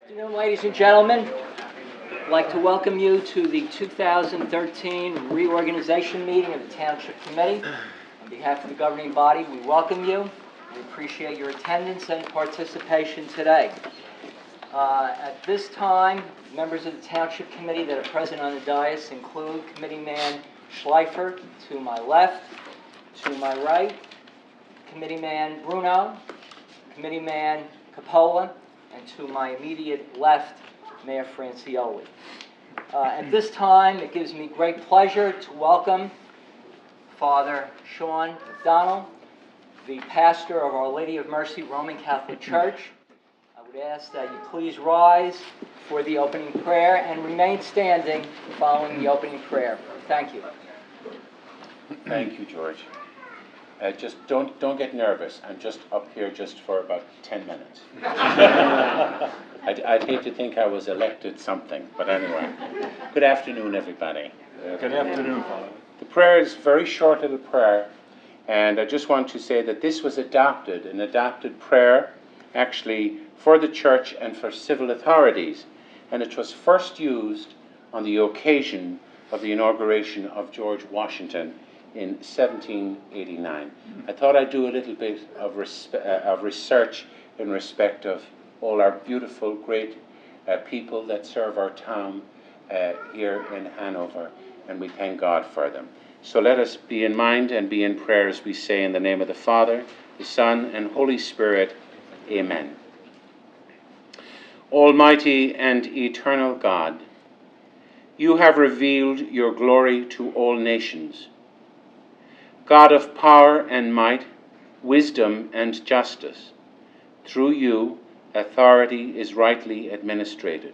Good afternoon, ladies and gentlemen. I'd like to welcome you to the 2013 Reorganization meeting of the Township Committee. On behalf of the governing body, we welcome you. We appreciate your attendance and participation today. At this time, members of the Township Committee that are present on the dais include Committeeman Schleifer to my left, to my right, Committeeman Bruno, Committeeman Capola, and to my immediate left, Mayor Francioli. At this time, it gives me great pleasure to welcome Father Sean McDonald, the pastor of Our Lady of Mercy Roman Catholic Church. I would ask that you please rise for the opening prayer and remain standing following the opening prayer. Thank you. Thank you, George. Just don't get nervous. I'm just up here just for about 10 minutes. I'd hate to think I was elected something, but anyway. Good afternoon, everybody. Good afternoon, Father. The prayer is a very short little prayer, and I just want to say that this was an adopted prayer, actually, for the church and for civil authorities, and it was first used on the occasion of the inauguration of George Washington in 1789. I thought I'd do a little bit of research in respect of all our beautiful, great people that serve our town here in Hanover, and we thank God for them. So let us be in mind and be in prayer as we say in the name of the Father, the Son, and Holy Spirit. Amen. Almighty and eternal God, you have revealed your glory to all nations. God of power and might, wisdom and justice, through you authority is rightly administrated,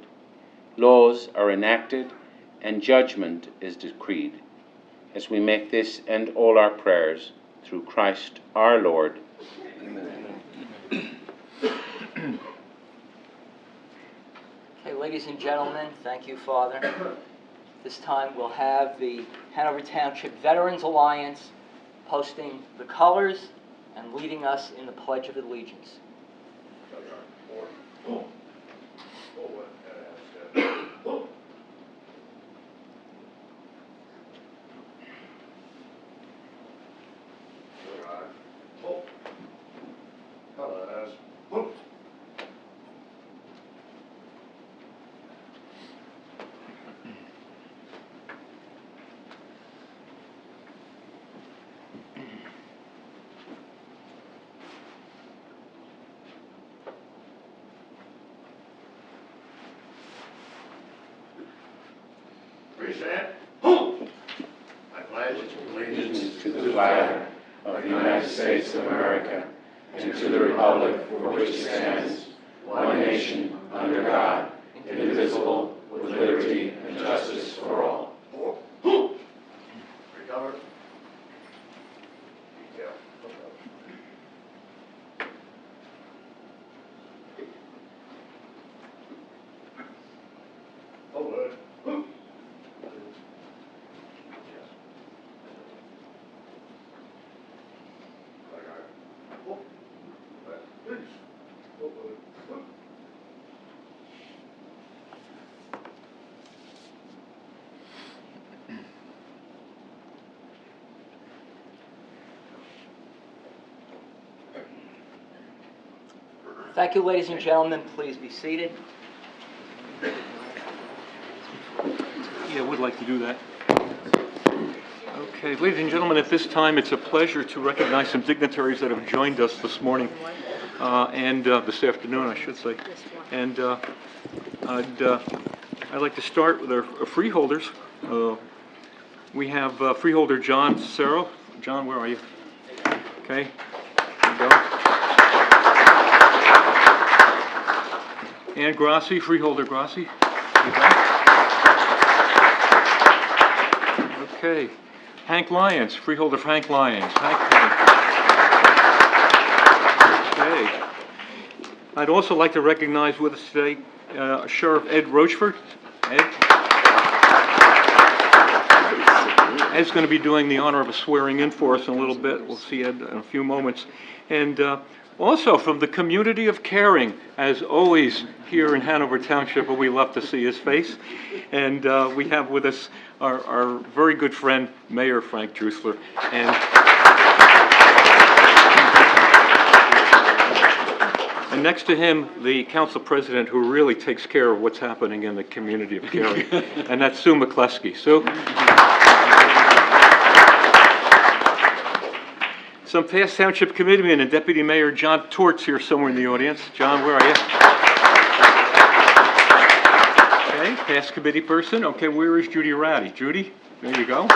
laws are enacted, and judgment is decreed, as we make this and all our prayers through Christ our Lord. Amen. Okay, ladies and gentlemen, thank you, Father. This time we'll have the Hanover Township Veterans Alliance posting the colors and leading us in the Pledge of Allegiance. I pledge allegiance to the flag of the United States of America and to the republic for which it stands, one nation, under God, indivisible, with liberty and justice for all. Recover. Forward. Thank you, ladies and gentlemen. Please be seated. Yeah, I would like to do that. Okay, ladies and gentlemen, at this time it's a pleasure to recognize some dignitaries that have joined us this morning, and this afternoon, I should say. And I'd like to start with our freeholders. We have freeholder John Cicero. John, where are you? Okay, there you go. Ann Grassi, freeholder Grassi. Okay. Hank Lyons, freeholder Hank Lyons. Okay. I'd also like to recognize with us today Sheriff Ed Rochford. Ed Ed's going to be doing the honor of a swearing in for us in a little bit. We'll see Ed in a few moments. And also from the community of caring, as always here in Hanover Township, we love to see his face. And we have with us our very good friend, Mayor Frank Drusler. And next to him, the council president who really takes care of what's happening in the community of caring, and that's Sue McCleskey. Sue? Some past township committeemen and Deputy Mayor John Tort's here somewhere in the audience. John, where are you? Okay, past committee person. Okay, where is Judy Ratty? Judy, there you go. Okay.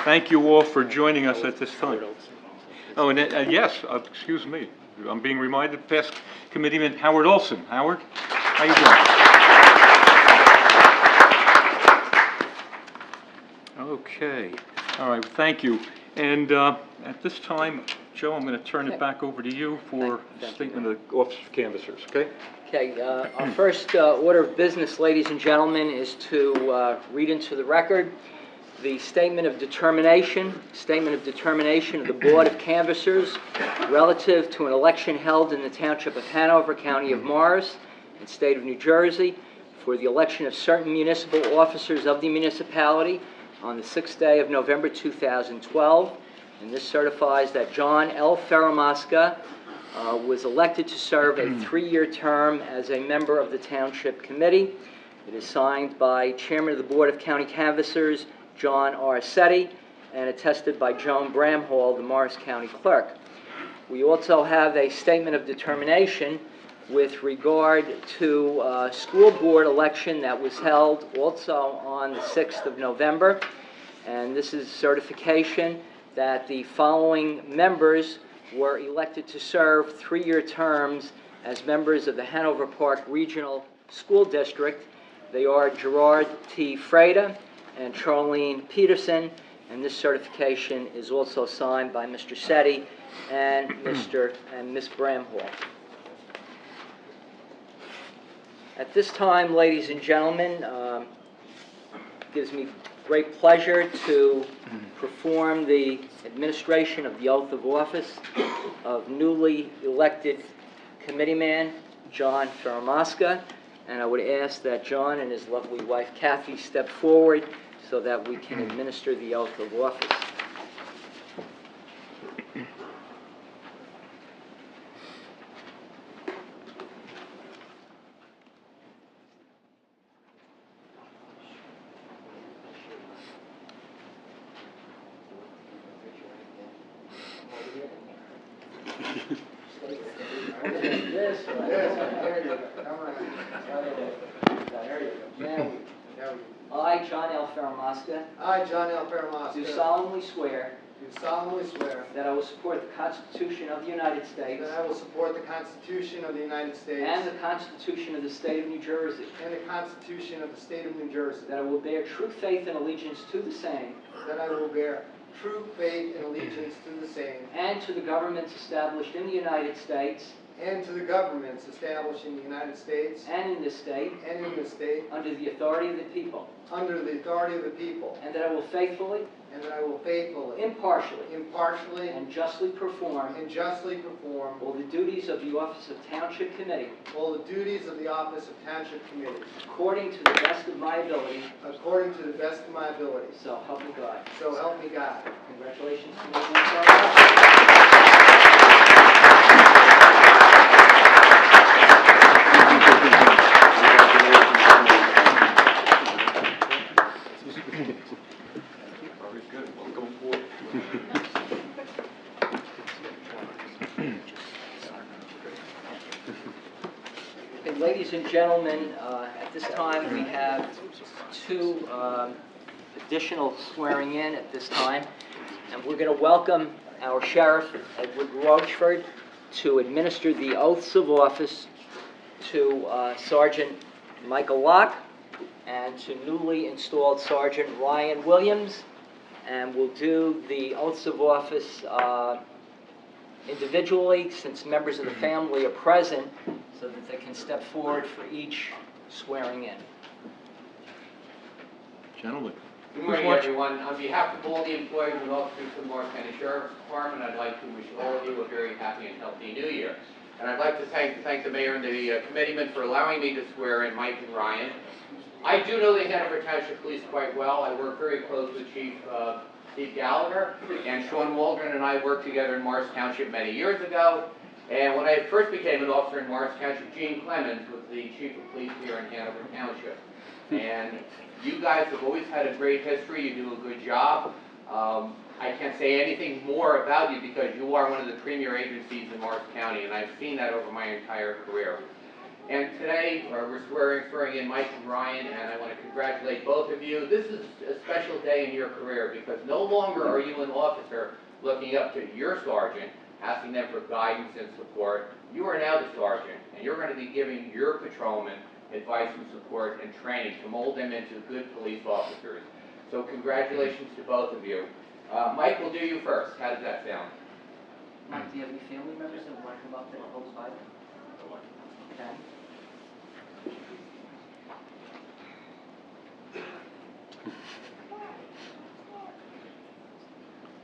Thank you all for joining us at this time. Oh, and yes, excuse me. I'm being reminded, past committeeman Howard Olson. Howard, how you doing? Okay. All right, thank you. And at this time, Joe, I'm going to turn it back over to you for statement of the Office of Canvassers, okay? Okay, our first order of business, ladies and gentlemen, is to read into the record the statement of determination of the Board of Canvassers relative to an election held in the Township of Hanover, County of Morris, and State of New Jersey for the election of certain municipal officers of the municipality on the 6th day of November 2012. And this certifies that John L. Faramasca was elected to serve a 3-year term as a member of the Township Committee. It is signed by Chairman of the Board of County Canvassers, John R. Setti, and attested by Joan Bramhall, the Morris County Clerk. We also have a statement of determination with regard to a school board election that was held also on the 6th of November. And this is certification that the following members were elected to serve 3-year terms as members of the Hanover Park Regional School District. They are Gerard T. Freda and Charlene Peterson, and this certification is also signed by Mr. Setti and Ms. Bramhall. At this time, ladies and gentlemen, it gives me great pleasure to perform the administration of the oath of office of newly elected committeeman John Faramasca, and I would ask that John and his lovely wife Kathy step forward so that we can administer the oath of office. I, John L. Faramasca, I, John L. Faramasca, do solemnly swear that I will support the Constitution of the United States I will support the Constitution of the United States and the Constitution of the State of New Jersey, and the Constitution of the State of New Jersey, that I will bear true faith and allegiance to the same that I will bear true faith and allegiance to the same, and to the governments established in the United States and to the governments established in the United States and in this state and in this state, under the authority of the people, under the authority of the people, and that I will faithfully, and that I will faithfully, impartially, and justly perform justly perform all the duties of the office of Township Committee all the duties of the office of Township Committee, according to the best of my ability, according to the best of my ability. so help me God. So help me God. Congratulations to me, Mr. Very good. Welcome aboard. Okay, ladies and gentlemen, at this time we have two additional swearing in at this time, and we're going to welcome our Sheriff, Edward Rochford, to administer the oaths of office to Sergeant Michael Locke and to newly installed Sergeant Ryan Williams, and we'll do the oaths of office individually since members of the family are present so that they can step forward for each swearing in. Gentlemen. Good morning, everyone. On behalf of all the employees and officers of the Morris County Sheriff's Department, I'd like to wish all of you a very happy and healthy New Year. And I'd like to thank the mayor and the committeemen for allowing me to swear in Mike and Ryan. I do know the Hanover Township Police quite well. I work very close with Chief Steve Gallagher, and Sean Waldron and I worked together in Morris Township many years ago. And when I first became an officer in Morris Township, Gene Clemens was the Chief of Police here in Hanover Township. And you guys have always had a great history. You do a good job. I can't say anything more about you because you are one of the premier agencies in Morris County, and I've seen that over my entire career. And today, we're swearing in Mike and Ryan, and I want to congratulate both of you. This is a special day in your career because no longer are you an officer looking up to your sergeant, asking them for guidance and support. You are now the sergeant, and you're going to be giving your patrolmen advice and support and training to mold them into good police officers. So congratulations to both of you. Mike, we'll do you first. How does that sound? Mike, do you have any family members that want to come up and hold the Bible? Okay.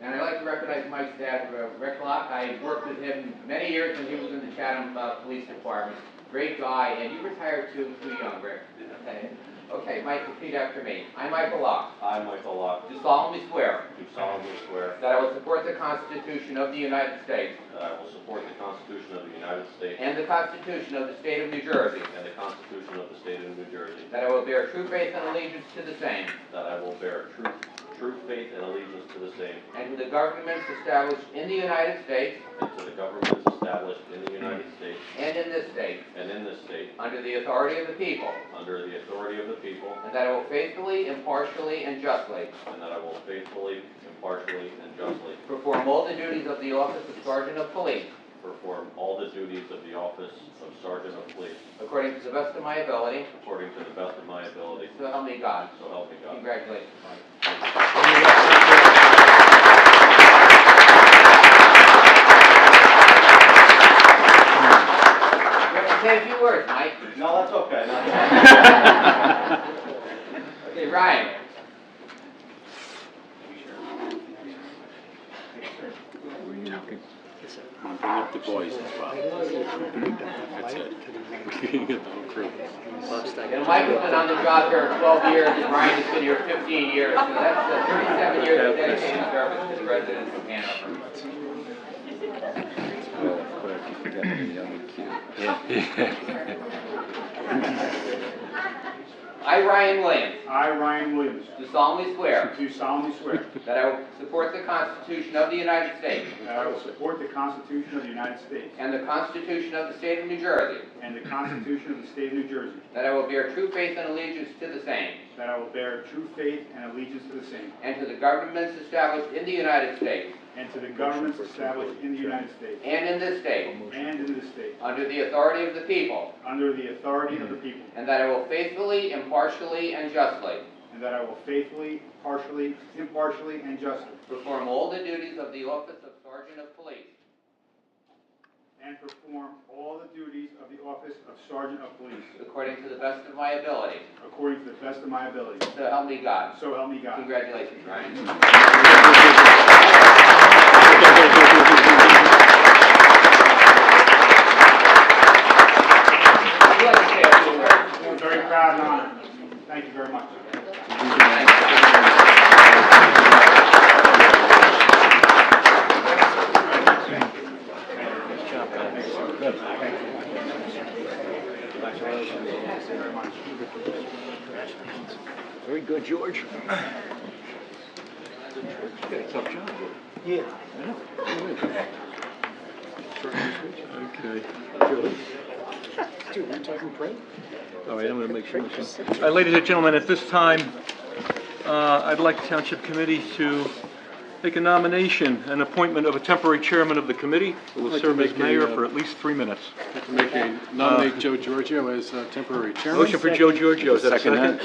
And I'd like to recognize Mike's dad, Rick Locke. I worked with him many years when he was in the Chatham Police Department. Great guy, and you retired too young, Rick. Okay, Mike, repeat after me. I, Michael Locke, I, Michael Locke, do solemnly swear do solemnly swear that I will support the Constitution of the United States that I will support the Constitution of the United States and the Constitution of the State of New Jersey, and the Constitution of the State of New Jersey, that I will bear true faith and allegiance to the same, that I will bear true faith and allegiance to the same, and to the governments established in the United States and to the governments established in the United States and in this state, and in this state, under the authority of the people, under the authority of the people, and that I will faithfully, impartially, and justly and that I will faithfully, impartially, and justly perform all the duties of the office of Sergeant of Police, perform all the duties of the office of Sergeant of Police according to the best of my ability, according to the best of my ability, so help me God. so help me God. Congratulations, Mike. You have to say a few words, Mike. No, that's okay. Okay, Ryan. Bring up the boys as well. That's it. You get the whole crew. And Mike has been on the job here 12 years, and Ryan has been here 15 years, so that's 37 years of dedicated service to the residents of Hanover. I, Ryan Williams, I, Ryan Williams, do solemnly swear do solemnly swear that I will support the Constitution of the United States that I will support the Constitution of the United States and the Constitution of the State of New Jersey, and the Constitution of the State of New Jersey, that I will bear true faith and allegiance to the same, that I will bear true faith and allegiance to the same, and to the governments established in the United States and to the governments established in the United States and in this state, and in this state, under the authority of the people, under the authority of the people, and that I will faithfully, impartially, and justly and that I will faithfully, impartially, and justly perform all the duties of the office of Sergeant of Police and perform all the duties of the office of Sergeant of Police according to the best of my ability. according to the best of my ability. So help me God. So help me God. Congratulations, Ryan. Would you like to say a few words? I'm very proud and honored. Thank you very much. Very good, George. You got a tough job. Yeah. Okay. Dude, we're talking print? All right, I'm going to make sure. All right, ladies and gentlemen, at this time, I'd like the Township Committee to make a nomination and appointment of a temporary chairman of the committee who will serve as mayor for at least 3 minutes. Nominate Joe Giorgio as temporary chairman. Motion for Joe Giorgio, is that a second?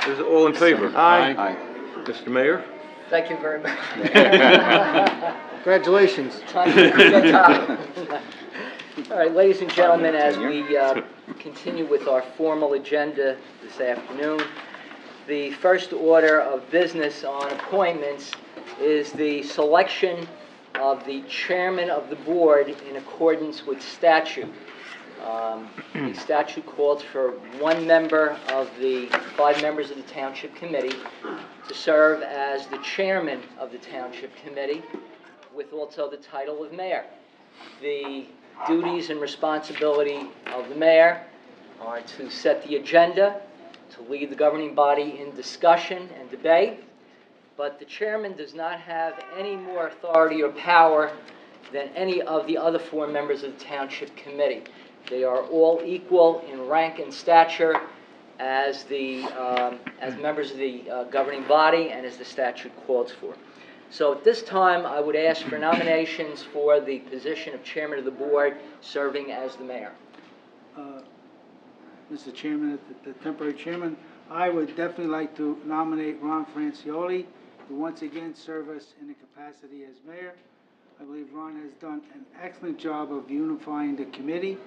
Is all in favor? Aye. Mr. Mayor? Thank you very much. Congratulations. All right, ladies and gentlemen, as we continue with our formal agenda this afternoon, The first order of business on appointments is the selection of the chairman of the board in accordance with statute. The statute calls for one member of the 5 members of the Township Committee to serve as the chairman of the Township Committee, with also the title of mayor. The duties and responsibility of the mayor are to set the agenda, to lead the governing body in discussion and debate, but the chairman does not have any more authority or power than any of the other 4 members of the Township Committee. They are all equal in rank and stature as members of the governing body and as the statute calls for. So at this time, I would ask for nominations for the position of chairman of the board, serving as the mayor. Mr. Chairman, the temporary chairman, I would definitely like to nominate Ron Francioli to once again serve us in the capacity as mayor. I believe Ron has done an excellent job of unifying the committee.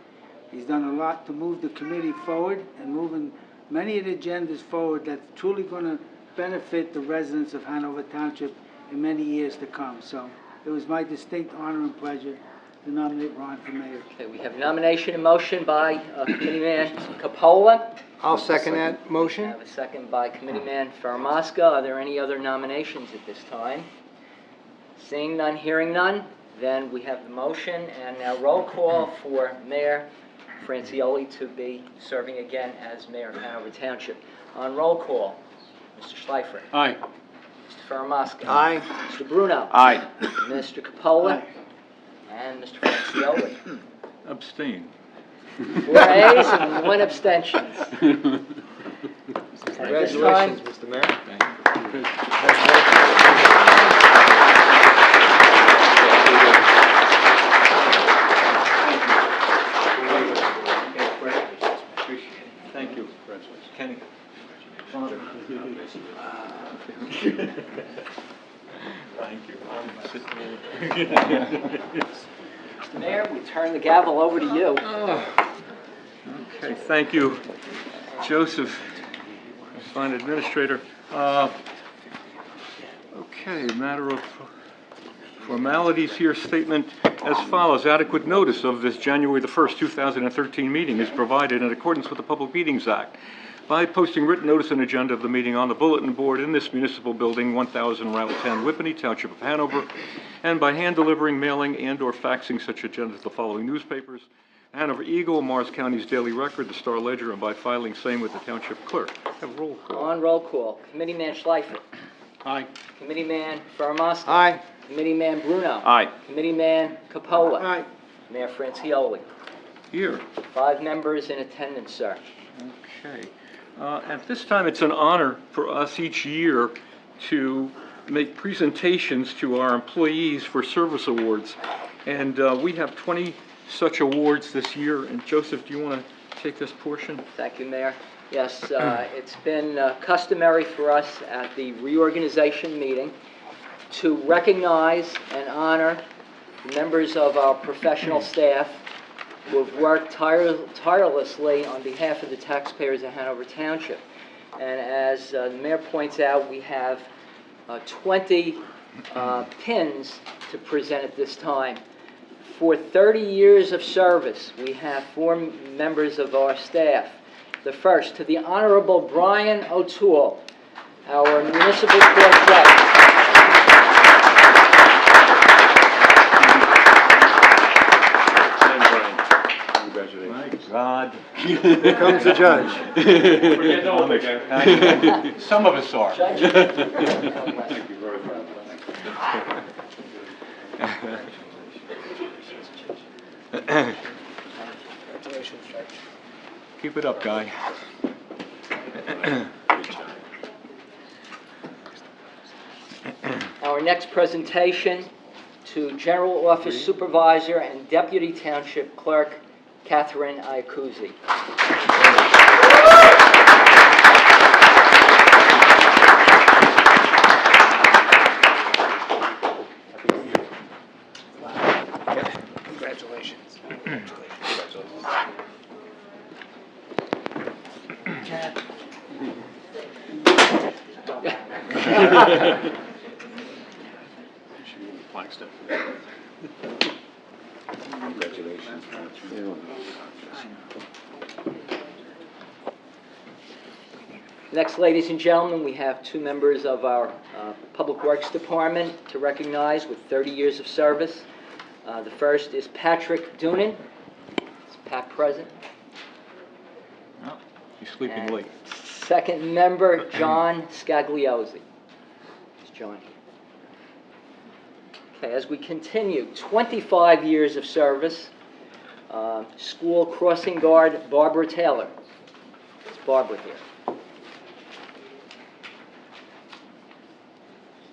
He's done a lot to move the committee forward and moving many of the agendas forward that's truly going to benefit the residents of Hanover Township in many years to come. So it was my distinct honor and pleasure to nominate Ron for mayor. Okay, we have nomination and motion by Committeeman Capola. I'll second that We motion. have a second by Committeeman Faramasca. Are there any other nominations at this time? Seeing none, hearing none, then we have the motion, and now roll call for Mayor Francioli to be serving again as mayor of Hanover Township. On roll call, Mr. Schleifer. Aye. Mr. Faramasca. Aye. Mr. Bruno. Aye. Mr. Capola. And Mr. Francioli. Abstain. 4 ayes and 1 abstention. Congratulations, Mr. Mayor. Thank you. Kenny. Thank you. Mr. Mayor, we turn the gavel over to you. Okay, thank you, Joseph, fine administrator. Okay, matter of formalities here, statement as follows. Adequate notice of this January the 1st, 2013 meeting is provided in accordance with the Public Meetings Act by posting written notice and agenda of the meeting on the bulletin board in this municipal building, 1000 Route 10, Whippany, Township of Hanover, and by hand delivering, mailing, and/or faxing such agenda to the following newspapers: Hanover Eagle, Morris County's Daily Record, the Star Ledger, and by filing same with the Township Clerk. Have roll call. On roll call, Committeeman Schleifer. Aye. Committeeman Faramasca. Aye. Committeeman Bruno. Aye. Committeeman Capola. Aye. Mayor Francioli. Here. 5 members in attendance, sir. Okay. At this time, it's an honor for us each year to make presentations to our employees for service awards. And we have 20 such awards this year. And Joseph, do you want to take this portion? Thank you, Mayor. Yes, it's been customary for us at the reorganization meeting to recognize and honor members of our professional staff who have worked tirelessly on behalf of the taxpayers of Hanover Township. And as the Mayor points out, we have 20 pins to present at this time. For 30 years of service, we have 4 members of our staff. The first, to the Honorable Brian O'Toole, our Municipal Court Judge. My God. Here comes the judge. We're getting old again. Some of us are. Judge? Thank you very much. Congratulations, Judge. Keep it up, guy. Our next presentation to General Office Supervisor and Deputy Township Clerk, Catherine Iacuzzi. Congratulations. Flagstaff. Congratulations. Next, ladies and gentlemen, we have two members of our Public Works Department to recognize with 30 years of service. The first is Patrick Doonan. Is Pat present? He's sleeping And late. second member, John Scagliozzi. Is John here? Okay, as we continue, 25 years of service, school crossing guard Barbara Taylor. Is Barbara here?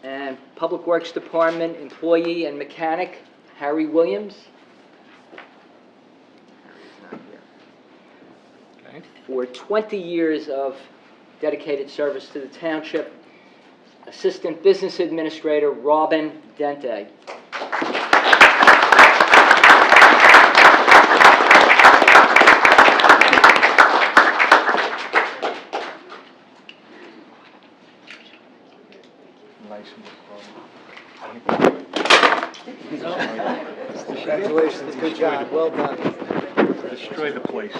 And Public Works Department employee and mechanic Harry Williams. Harry's not here. Okay. For 20 years of dedicated service to the township, Assistant Business Administrator Robin Dente. Congratulations, good job, well done. Destroy the place.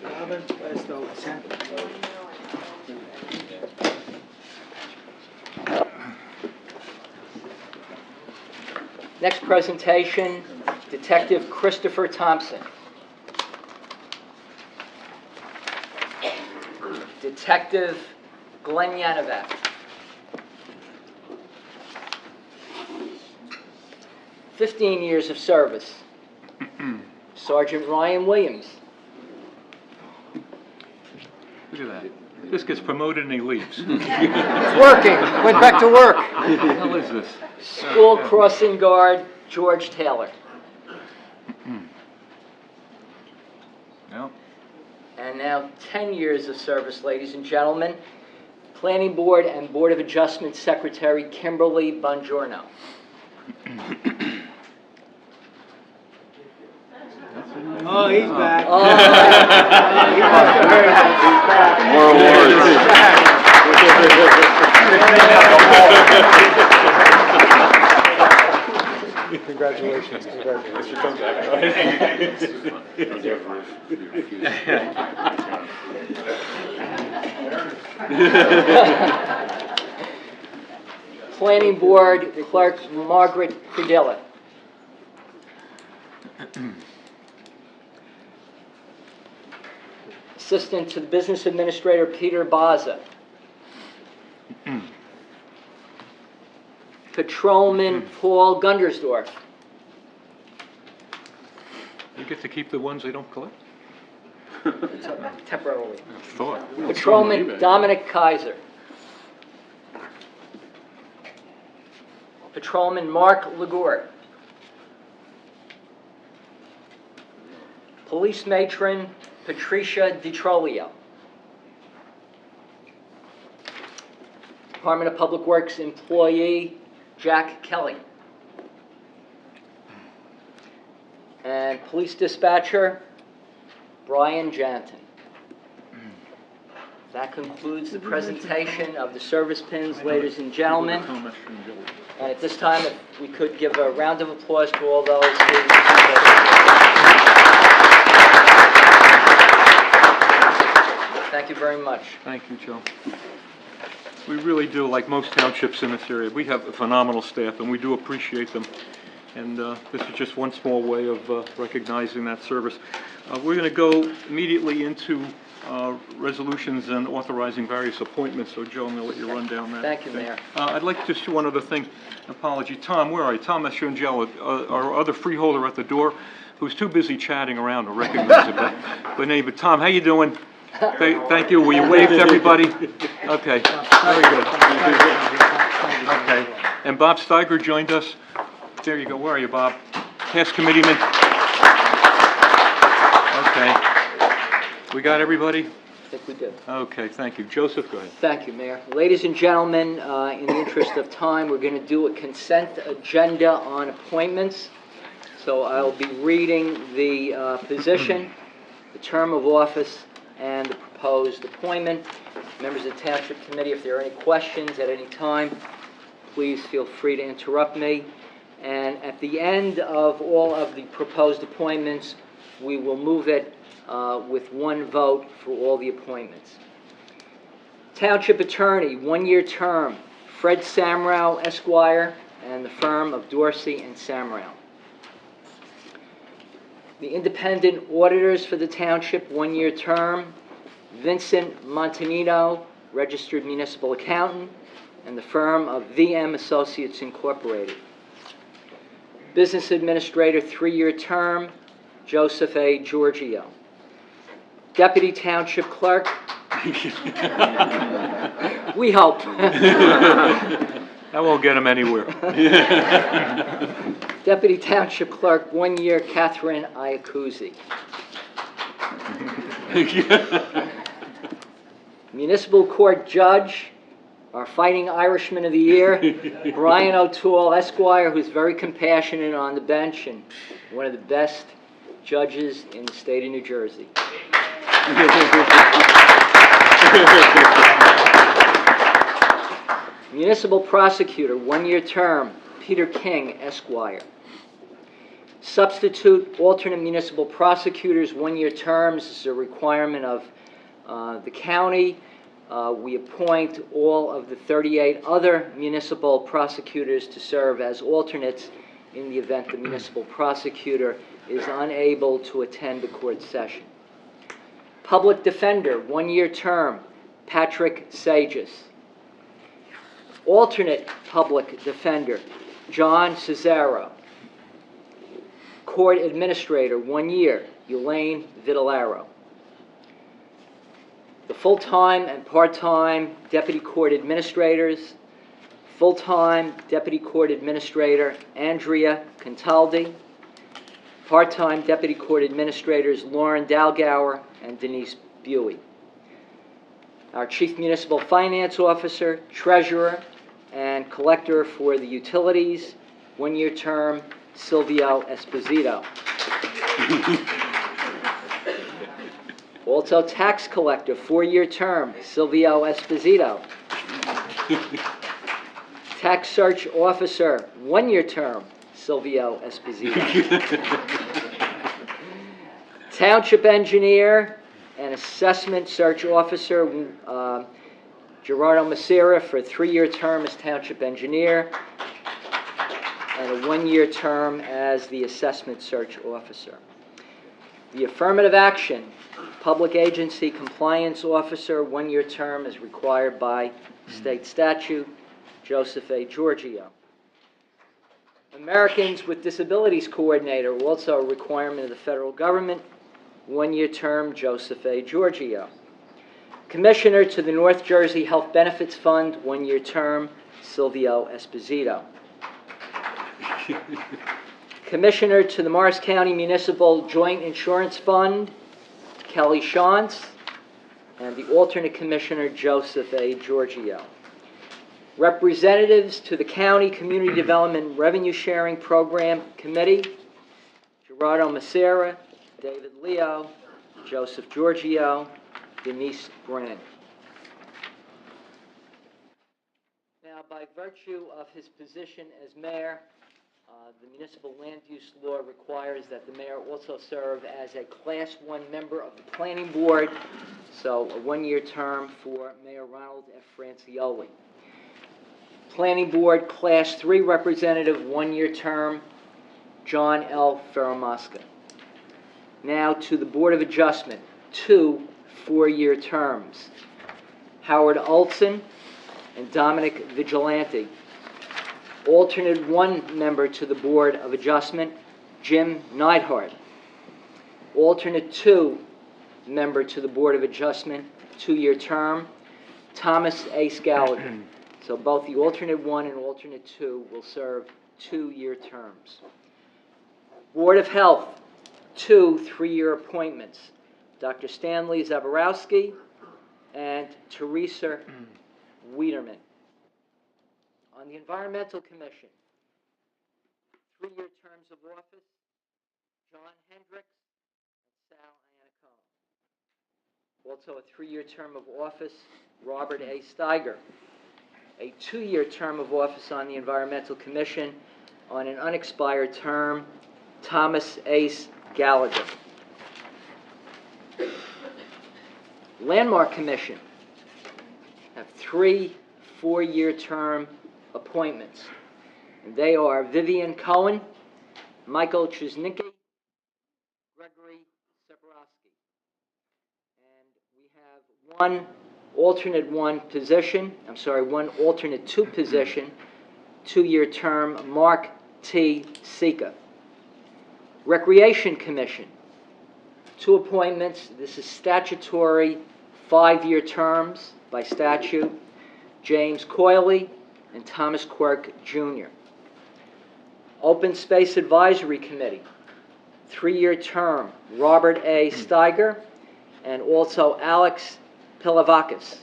Robin, last over, Sam. Next presentation, Detective Christopher Thompson. Detective Glenn Yanovac. "15 years of service." Sergeant Ryan Williams. Look at that. This gets promoted and he leaves. It's working. Went back to work. What the hell is this? School crossing guard George Taylor. No. And now 10 years of service, ladies and gentlemen. Planning Board and Board of Adjustment Secretary Kimberly Bongiorno. Oh, he's back. Oh. He must have heard that. More Congratulations. Planning Board Clerk Margaret Credilla. Assistant to the Business Administrator Peter Baza. Patrolman Paul Gundersdorf. You get to keep the ones they don't collect? Temporarily. I thought. Patrolman Dominic Kaiser. Patrolman Mark Lagour. Police Matron Patricia DiTrolio. Department of Public Works employee Jack Kelly. And police dispatcher Brian Janton. That concludes the presentation of the service pins, ladies and gentlemen. And at this time, if we could give a round of applause to all those who... Thank you very much. Thank you, Joe. We really do, like most townships in this area, we have a phenomenal staff, and we do appreciate them. And this is just one small way of recognizing that service. We're going to go immediately into resolutions and authorizing various appointments. So, Joe, I'm going to let you run down that. Thank you, Mayor. I'd like to just do one other thing. Apology. Tom, where are you? Tom Mastrangelo, our other freeholder at the door, who's too busy chatting around to recognize him. But Tom, how you doing? Thank you. Will you wave to everybody? Okay. Very good. Okay. And Bob Steiger joined us. There you go. Where are you, Bob? Past committeeman. Okay. We got everybody? I think we do. Okay, thank you. Joseph, go ahead. Thank you, Mayor. Ladies and gentlemen, in the interest of time, we're going to do a consent agenda on appointments. So I'll be reading the position, the term of office, and the proposed appointment. Members of the Township Committee, if there are any questions at any time, please feel free to interrupt me. And at the end of all of the proposed appointments, we will move it with one vote for all the appointments. Township Attorney, one-year term, Fred Samrow, Esquire, and the firm of Dorsey and Samrow. The Independent Auditors for the Township, one-year term, Vincent Montanino, Registered Municipal Accountant, and the firm of VM Associates Incorporated. Business Administrator, three-year term, Joseph A. Giorgio. Deputy Township Clerk, we hope. That won't get him anywhere. Deputy Township Clerk, 1 year, Catherine Iacuzzi. Municipal Court Judge, our Fighting Irishman of the Year, Brian O'Toole, Esquire, who's very compassionate on the bench and one of the best judges in the state of New Jersey. Municipal Prosecutor, 1 year term, Peter King, Esquire. Substitute alternate municipal prosecutors, 1 year terms. This is a requirement of the county. We appoint all of the 38 other municipal prosecutors to serve as alternates in the event the municipal prosecutor is unable to attend the court session. Public Defender, 1 year term, Patrick Sages. Alternate Public Defender, John Cesaro. Court Administrator, 1 year, Elaine Vitellaro. The full-time and part-time Deputy Court Administrators, full-time Deputy Court Administrator Andrea Contaldi, part-time Deputy Court Administrators Lauren Dalgauer and Denise Buey. Our Chief Municipal Finance Officer, Treasurer, and Collector for the Utilities, 1 year term, Silvio Esposito. Also Tax Collector, 4 year term, Silvio Esposito. Tax Search Officer, 1 year term, Silvio Esposito. Township Engineer and Assessment Search Officer, Gerardo Macera, for a 3 year term as Township Engineer and a 1 year term as the Assessment Search Officer. The Affirmative Action Public Agency Compliance Officer, 1 year term as required by state statute, Joseph A. Giorgio. Americans with Disabilities Coordinator, also a requirement of the federal government, 1 year term, Joseph A. Giorgio. Commissioner to the North Jersey Health Benefits Fund, 1 year term, Silvio Esposito. Commissioner to the Morris County Municipal Joint Insurance Fund, Kelly Shantz, and the alternate commissioner, Joseph A. Giorgio. Representatives to the County Community Development Revenue Sharing Program Committee, Gerardo Macera, David Leo, Joseph Giorgio, Denise Brennan. Now, by virtue of his position as mayor, the municipal land use law requires that the mayor also serve as a Class 1 member of the Planning Board, so a 1 year term for Mayor Ronald F. Francioli. Planning Board Class 3 representative, 1 year term, John L. Ferramasca. Now to the Board of Adjustment, 2 4-year terms. Howard Olson and Dominic Vigilante. Alternate 1 member to the Board of Adjustment, Jim Neidhart. Alternate 2 member to the Board of Adjustment, 2 year term, Thomas A. Gallagher. So both the alternate 1 and alternate 2 will serve 2 year terms. Board of Health, 2 3-year appointments. Dr. Stanley Zaborowski and Teresa Wiederman. On the Environmental Commission, 3-year terms of office, John Hendricks and Sal Also a 3-year term of office, Robert A. Steiger. A 2-year term of office on the Environmental Commission on an unexpired term, Thomas Ace Gallagher. Landmark Commission have 3 4-year term appointments. And they are Vivian Cohen, Michael Chusnicki, Gregory Separowski. And we have one alternate 2 position, 2-year term, Mark T. Sika. Recreation Commission, 2 appointments. This is statutory 5-year terms by statute, James Coyley and Thomas Quirk, Jr. Open Space Advisory Committee, 3-year term, Robert A. Steiger and also Alex Pilavakis.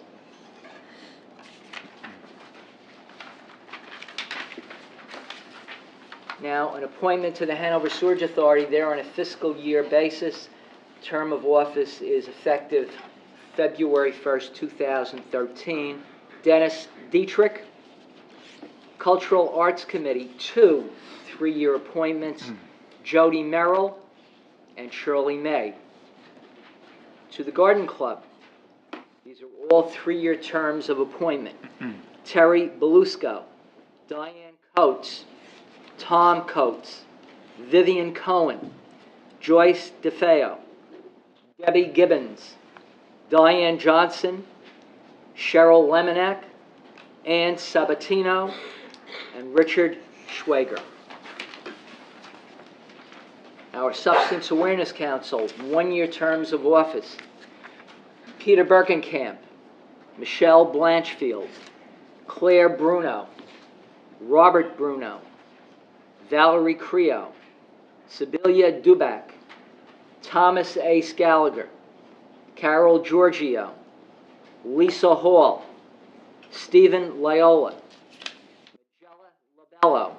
Now, an appointment to the Hanover Sewerage Authority. They're on a fiscal year basis. Term of office is effective February 1st, 2013. Dennis Dietrich. Cultural Arts Committee, 2 3-year appointments, Jody Merrill and Shirley May. To the Garden Club, these are all 3-year terms of appointment. Terry Belusco, Diane Coates, Tom Coates, Vivian Cohen, Joyce DeFeo, Debbie Gibbons, Diane Johnson, Cheryl Lemonak, Ann Sabatino, and Richard Schwager. Our Substance Awareness Council, 1-year terms of office. Peter Birkenkamp, Michelle Blanchfield, Claire Bruno, Robert Bruno, Valerie Creo, Sibylla Dubac, Thomas A. Gallagher, Carol Giorgio, Lisa Hall, Stephen Loyola, Magella Labello,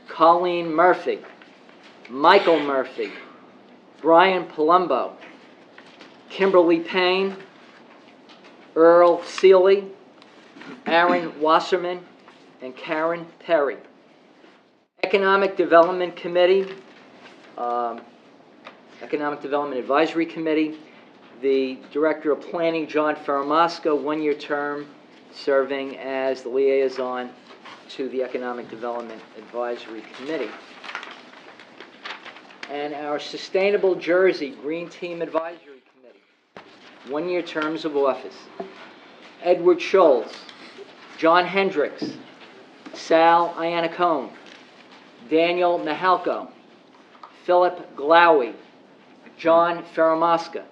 Colleen Murphy, Michael Murphy, Brian Palumbo, Kimberly Payne, Earl Seeley, Aaron Wasserman, and Karen Perry. Economic Development Committee, Economic Development Advisory Committee, the Director of Planning, John Faramasco, 1-year term, serving as the liaison to the Economic Development Advisory Committee. And our Sustainable Jersey Green Team Advisory Committee, 1-year terms of office. Edward Scholes, John Hendricks, Sal Iannacone, Daniel Mahalko, Philip Glaoui, John Faramasca,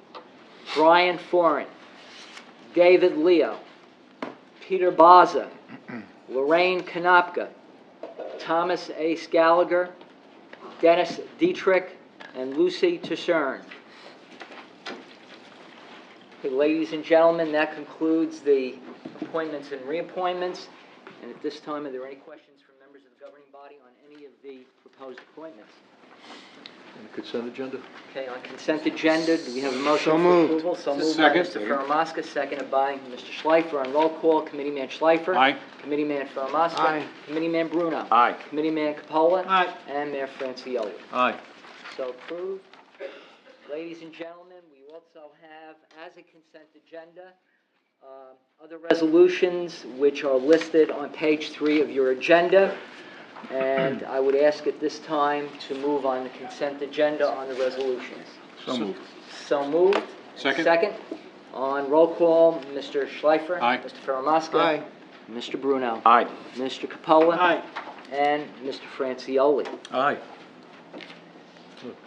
Brian Foran, David Leo, Peter Baza, Lorraine Konopka, Thomas A. Gallagher, Dennis Dietrich, and Lucy Tessern. Okay, ladies and gentlemen, that concludes the appointments and reappointments. And at this time, are there any questions from members of the governing body on any of the proposed appointments? And the consent agenda? Okay, on consent agenda, do we have a motion So for moved. approval? So moved Second. by Mr. Faramasca, seconded by Mr. Schleifer. On roll call, Committeeman Schleifer. Aye. Committeeman Faramasca. Aye. Committeeman Bruno. Aye. Committeeman Capola. Aye. And Mayor Francioli. Aye. So approved. Ladies and gentlemen, we also have, as a consent agenda, other resolutions which are listed on page 3 of your agenda. And I would ask at this time to move on the consent agenda on the resolutions. So moved. So moved. Second. Second. On roll call, Mr. Schleifer. Aye. Mr. Faramasca. Aye. Mr. Bruno. Aye. Mr. Capola. Aye. And Mr. Francioli. Aye.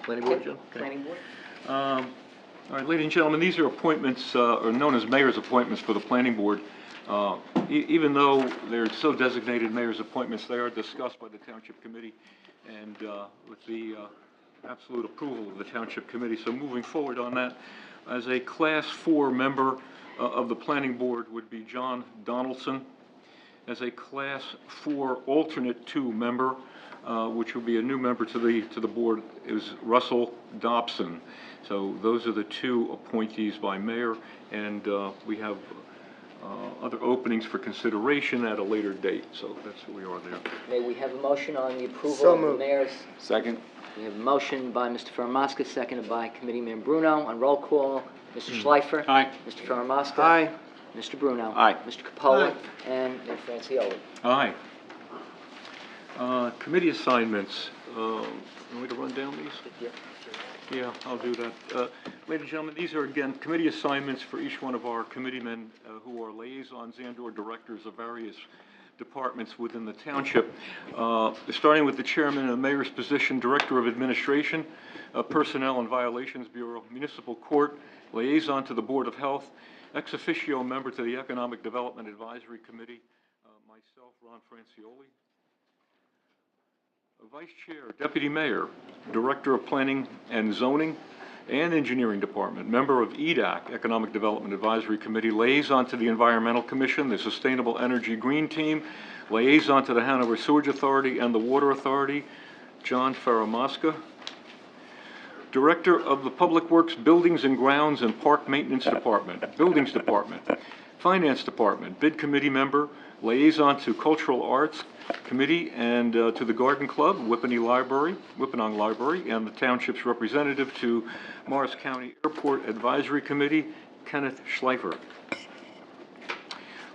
Planning board, John? Okay. Planning board. All right, ladies and gentlemen, these are appointments, or known as mayor's appointments for the planning board. Even though they're so designated mayor's appointments, they are discussed by the Township Committee and with the absolute approval of the Township Committee. So moving forward on that, as a Class 4 member of the planning board would be John Donaldson. As a Class 4 alternate 2 member which will be a new member to the board, is Russell Dobson. So those are the two appointees by mayor, and we have other openings for consideration at a later date. So that's who we are there. May we have a motion on the approval So of the moved. mayor's? Second. We have a motion by Mr. Faramaska, seconded by Committeeman Bruno. On roll call, Mr. Schleifer. Aye. Mr. Faramaska. Aye. Mr. Bruno. Aye. Mr. Capola. Aye. And Mayor Francioli. Aye. Committee assignments. Want me to run down these? Yeah, I'll do that. Ladies and gentlemen, these are, again, committee assignments for each one of our committeemen who are liaisons and/or directors of various departments within the township. Starting with the chairman of the mayor's position, director of administration, personnel and violations bureau, municipal court, liaison to the board of health, ex officio member to the economic development advisory committee, myself, Ron Francioli. Vice Chair, Deputy Mayor, Director of Planning and Zoning and Engineering Department, member of EDAC, Economic Development Advisory Committee, liaison to the Environmental Commission, the Sustainable Energy Green Team, liaison to the Hanover Sewage Authority and the Water Authority, John Faramaska. Director of the Public Works Buildings and Grounds and Park Maintenance Department, Buildings Department, Finance Department, Bid Committee member, liaison to Cultural Arts Committee and to the Garden Club, Whippany Library, and the Township's representative to Morris County Airport Advisory Committee, Kenneth Schleifer.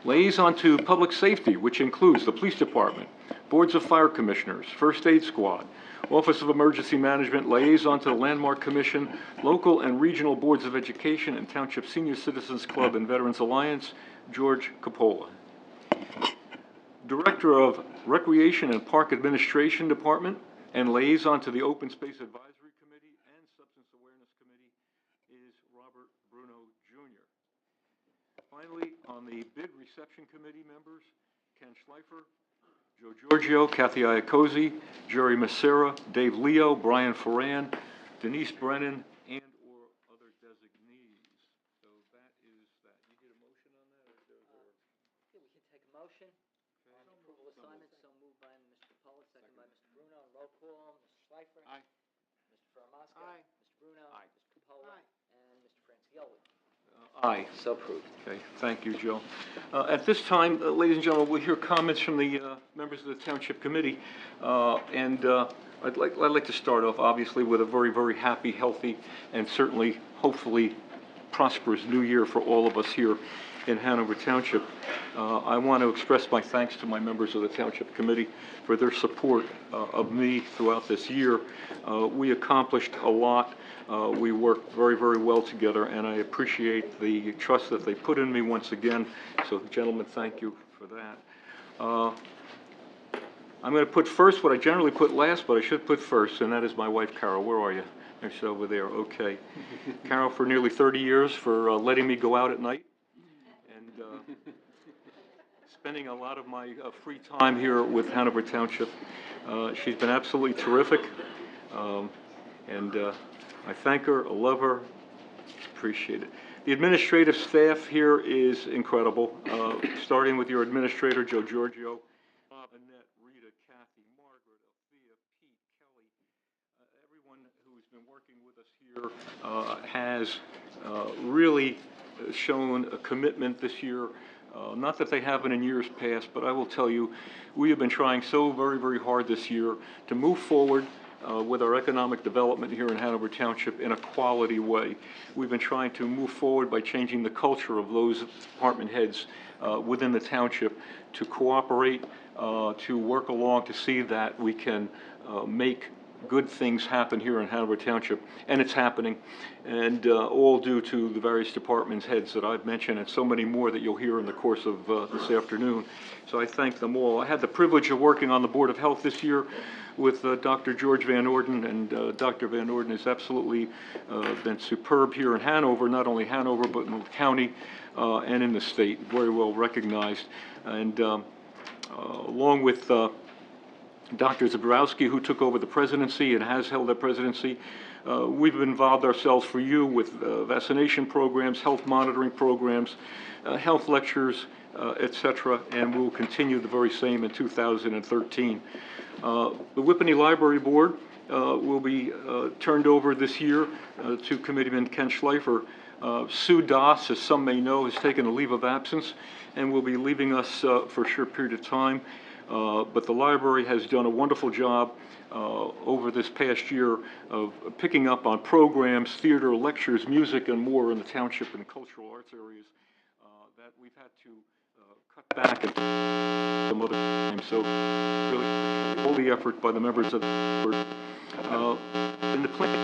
Liaison to Public Safety, which includes the Police Department, Boards of Fire Commissioners, First Aid Squad, Office of Emergency Management, liaison to the Landmark Commission, local and regional boards of education, and Township Senior Citizens Club and Veterans Alliance, George Capola. Director of Recreation and Park Administration Department and liaison to the Open Space Advisory Committee and Substance Awareness Committee is Robert Bruno, Jr. Finally, on the Bid Reception Committee members, Ken Schleifer, Joe Giorgio, Kathy Iacosi, Jerry Macera, Dave Leo, Brian Ferran, Denise Brennan, and/or other designees. So that is that. You need a motion on that? Yeah, we can take a motion on approval assignments. So moved by Mr. Capola, second by Mr. Bruno. On roll call, Mr. Schleifer. Aye. Mr. Faramaska. Aye. Mr. Bruno. Aye. Mr. Capola. Aye. And Mr. Francioli. Aye. So approved. Okay, thank you, Joe. At this time, ladies and gentlemen, we'll hear comments from the members of the Township Committee. I'd like to start off, obviously, with a very, very happy, healthy, and certainly, hopefully, prosperous new year for all of us here in Hanover Township. I want to express my thanks to my members of the Township Committee for their support of me throughout this year. We accomplished a lot. We worked very, very well together, and I appreciate the trust that they put in me once again. So, gentlemen, thank you for that. I'm going to put first what I generally put last, but I should put first, and that is my wife, Carol. Where are you? There, she's over there. Okay. Carol, for nearly 30 years, for letting me go out at night and spending a lot of my free time here with Hanover Township. She's been absolutely terrific, and I thank her, I love her, appreciate it. The administrative staff here is incredible, starting with your administrator, Joe Giorgio, Bob, Annette, Rita, Kathy, Margaret, Althea, Pete, Kelly. Everyone who's been working with us here has really shown a commitment this year. Not that they haven't in years past, but I will tell you, we have been trying so very, very hard this year to move forward with our economic development here in Hanover Township in a quality way. We've been trying to move forward by changing the culture of those department heads within the township to cooperate, to work along to see that we can make good things happen here in Hanover Township, and it's happening, and all due to the various departments heads that I've mentioned, and so many more that you'll hear in the course of this afternoon. So I thank them all. I had the privilege of working on the Board of Health this year with Dr. George Van Orden, and Dr. Van Orden has absolutely been superb here in Hanover, not only Hanover, but in the county and in the state, very well recognized. And along with Dr. Zabrowski, who took over the presidency and has held that presidency, we've involved ourselves for you with vaccination programs, health monitoring programs, health lectures, etc., and we'll continue the very same in 2013. The Whippany Library Board will be turned over this year to Committeeman Ken Schleifer. Sue Doss, as some may know, has taken a leave of absence and will be leaving us for a short period of time. But the library has done a wonderful job over this past year of picking up on programs, theater, lectures, music, and more in the township and cultural arts areas that we've had to cut back and some other times. So really all the effort by the members of the board. In the plan,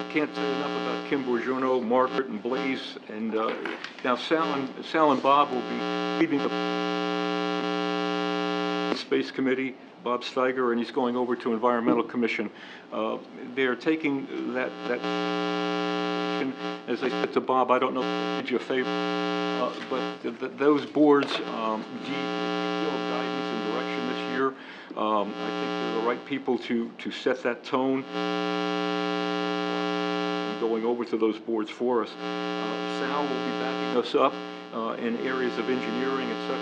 I can't say enough about Kim Bourgeono, Margaret, and Blaze, and now Sal and Bob will be leading the Space Committee, Bob Steiger, and he's going over to Environmental Commission. They're taking that, as I said to Bob, I don't know if I did you a favor, but those boards need guidance and direction this year. I think they're the right people to set that tone. Going over to those boards for us. Sal will be backing us up in areas of engineering, etc.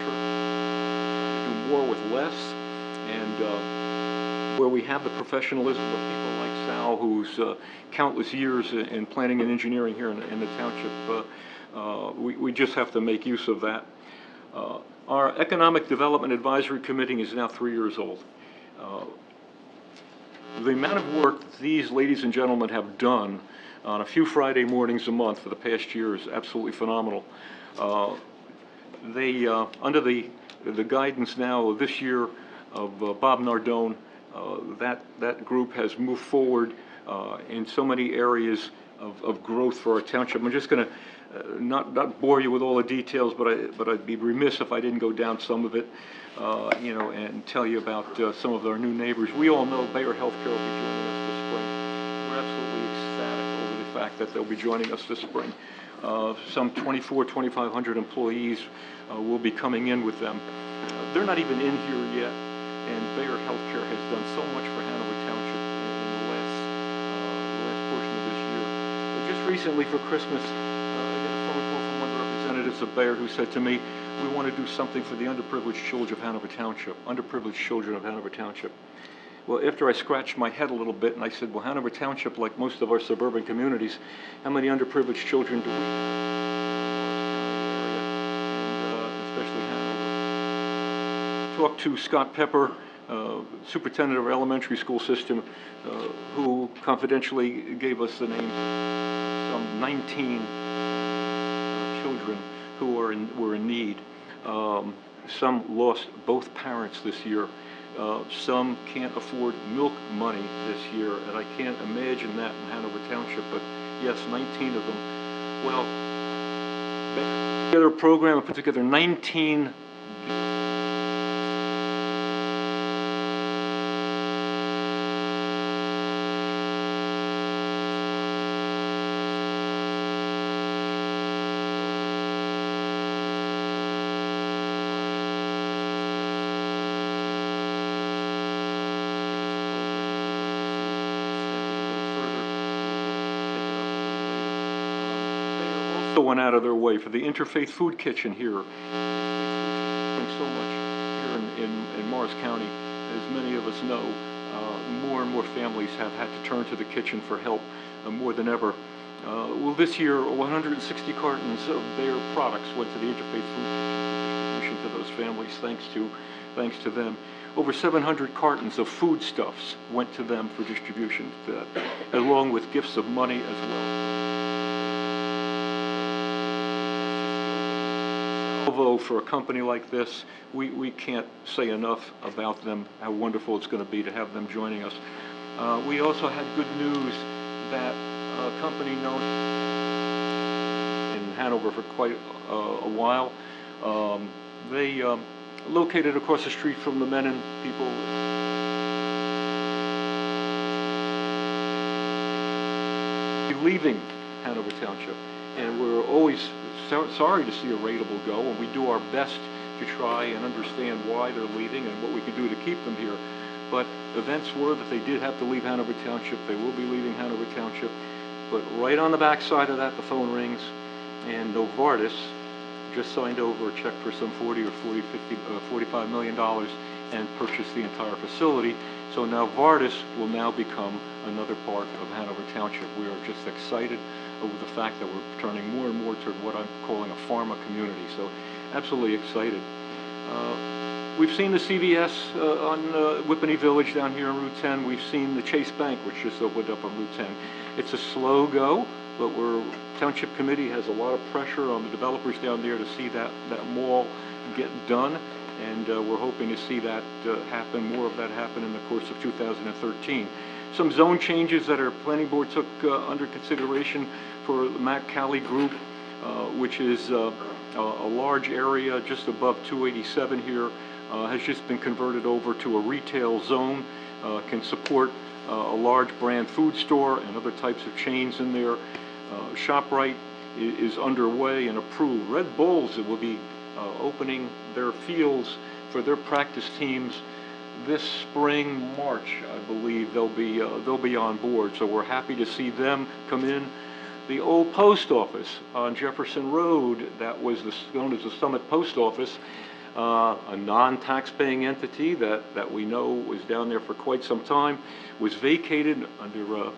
Do more with less, and where we have the professionalism of people like Sal, who's countless years in planning and engineering here in the township, we just have to make use of that. Our Economic Development Advisory Committee is now 3 years old. The amount of work these ladies and gentlemen have done on a few Friday mornings a month for the past year is absolutely phenomenal. They, under the guidance now of this year of Bob Nardone, that group has moved forward in so many areas of growth for our township. I'm just going to not bore you with all the details, but I'd be remiss if I didn't go down some of it, you know, and tell you about some of our new neighbors. We all know Bayer Healthcare will be joining us this spring. We're absolutely ecstatic over the fact that they'll be joining us this spring. Some 2,500 employees will be coming in with them. They're not even in here yet, and Bayer Healthcare has done so much for Hanover Township in the last portion of this year. But just recently for Christmas, I got a phone call from one of the representatives of Bayer who said to me, we want to do something for the underprivileged children of Hanover Township. Well, after I scratched my head a little bit and I said, well, Hanover Township, like most of our suburban communities, how many underprivileged children do we have? And especially Hanover. Talked to Scott Pepper, superintendent of our elementary school system, who confidentially gave us the names of some 19 children who were in need. Some lost both parents this year. Some can't afford milk money this year, and I can't imagine that in Hanover Township, but yes, 19 of them. Well, put together a program and put together 19 went out of their way for the Interfaith Food Kitchen here. Doing so much here in Morris County. As many of us know, more and more families have had to turn to the kitchen for help more than ever. Well, this year, 160 cartons of their products went to the Interfaith Food Kitchen to those families, thanks to them. Over 700 cartons of foodstuffs went to them for distribution, along with gifts of money as well. Although for a company like this, we can't say enough about them, how wonderful it's going to be to have them joining us. We also had good news that a company known in Hanover for quite a while, they located across the street from the Menon people, leaving Hanover Township, and we're always sorry to see a rateable go, and we do our best to try and understand why they're leaving and what we can do to keep them here. But events were that they did have to leave Hanover Township. They will be leaving Hanover Township. But right on the back side of that, the phone rings, and Novartis just signed over a check for some 40 or 40, 50, $45 million and purchased the entire facility. So now Vardis will now become another part of Hanover Township. We are just excited over the fact that we're turning more and more toward what I'm calling a pharma community. So absolutely excited. We've seen the CVS on Whippany Village down here on Route 10. We've seen the Chase Bank, which just opened up on Route 10. It's a slow go, but Township Committee has a lot of pressure on the developers down there to see that mall get done, and we're hoping to see that happen, more of that happen in the course of 2013. Some zone changes that our planning board took under consideration for the Mac Cali Group, which is a large area just above 287 here, has just been converted over to a retail zone, can support a large brand food store and other types of chains in there. ShopRite is underway and approved. Red Bulls will be opening their fields for their practice teams this spring, March, I believe. They'll be on board, so we're happy to see them come in. The old post office on Jefferson Road, that was known as the Summit Post Office, a non-tax-paying entity that we know was down there for quite some time, was vacated under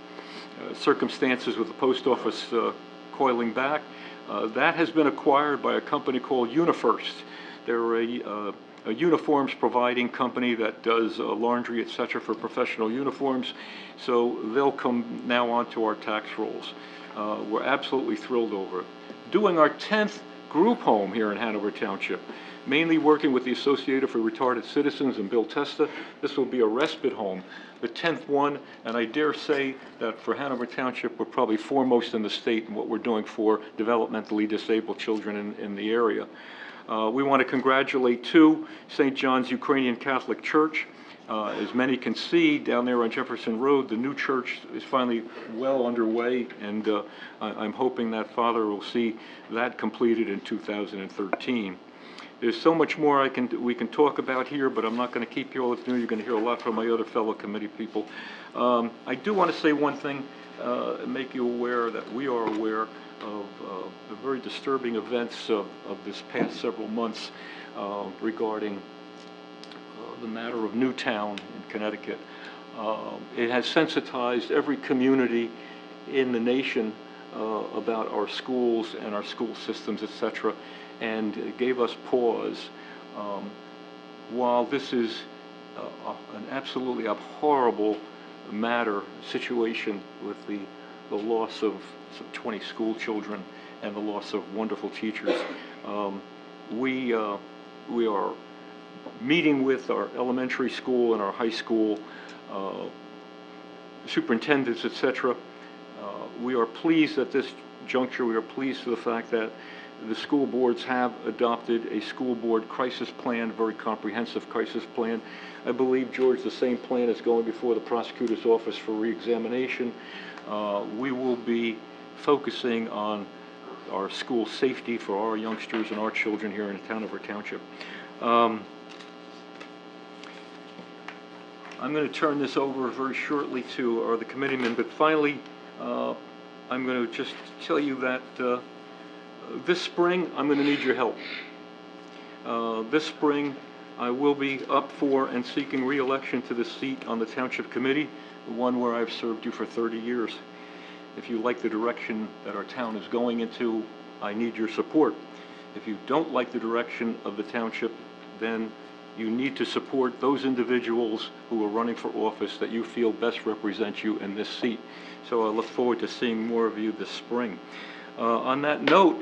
circumstances with the post office coiling back. That has been acquired by a company called UniFirst. They're a uniforms providing company that does laundry, etc., for professional uniforms. So they'll come now onto our tax rolls. We're absolutely thrilled over it. Doing our 10th group home here in Hanover Township, mainly working with the Associated for Retarded Citizens and Bill Testa. This will be a respite home, the 10th one, and I dare say that for Hanover Township, we're probably foremost in the state in what we're doing for developmentally disabled children in the area. We want to congratulate, too, St. John's Ukrainian Catholic Church. As many can see, down there on Jefferson Road, the new church is finally well underway, and I'm hoping that Father will see that completed in 2013. There's so much more we can talk about here, but I'm not going to keep you all afternoon. You're going to hear a lot from my other fellow committee people. I do want to say one thing, make you aware that we are aware of the very disturbing events of this past several months regarding the matter of Newtown in Connecticut. It has sensitized every community in the nation about our schools and our school systems, etc., and it gave us pause. While this is an absolutely horrible situation with the loss of some 20 school children and the loss of wonderful teachers, we are meeting with our elementary school and our high school superintendents, etc. We are pleased at this juncture. We are pleased for the fact that the school boards have adopted a school board crisis plan, a very comprehensive crisis plan. I believe, George, the same plan is going before the prosecutor's office for reexamination. We will be focusing on our school safety for our youngsters and our children here in Hanover Township. I'm going to turn this over very shortly to the committeemen, but finally, I'm going to just tell you that this spring, I'm going to need your help. This spring, I will be up for and seeking re-election to the seat on the Township Committee, the one where I've served you for 30 years. If you like the direction that our town is going into, I need your support. If you don't like the direction of the Township, then you need to support those individuals who are running for office that you feel best represent you in this seat. So I look forward to seeing more of you this spring. On that note,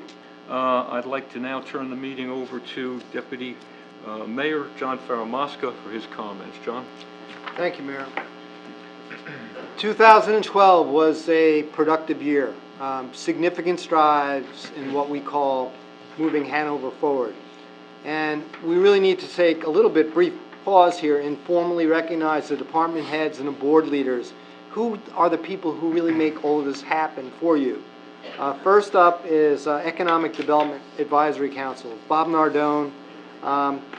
I'd like to now turn the meeting over to Deputy Mayor John Faramasca for his comments. John? Thank you, Mayor. 2012 was a productive year. Significant strides in what we call moving Hanover forward. And we really need to take a little bit brief pause here and formally recognize the department heads and the board leaders. Who are the people who really make all of this happen for you? First up is Economic Development Advisory Council. Bob Nardone,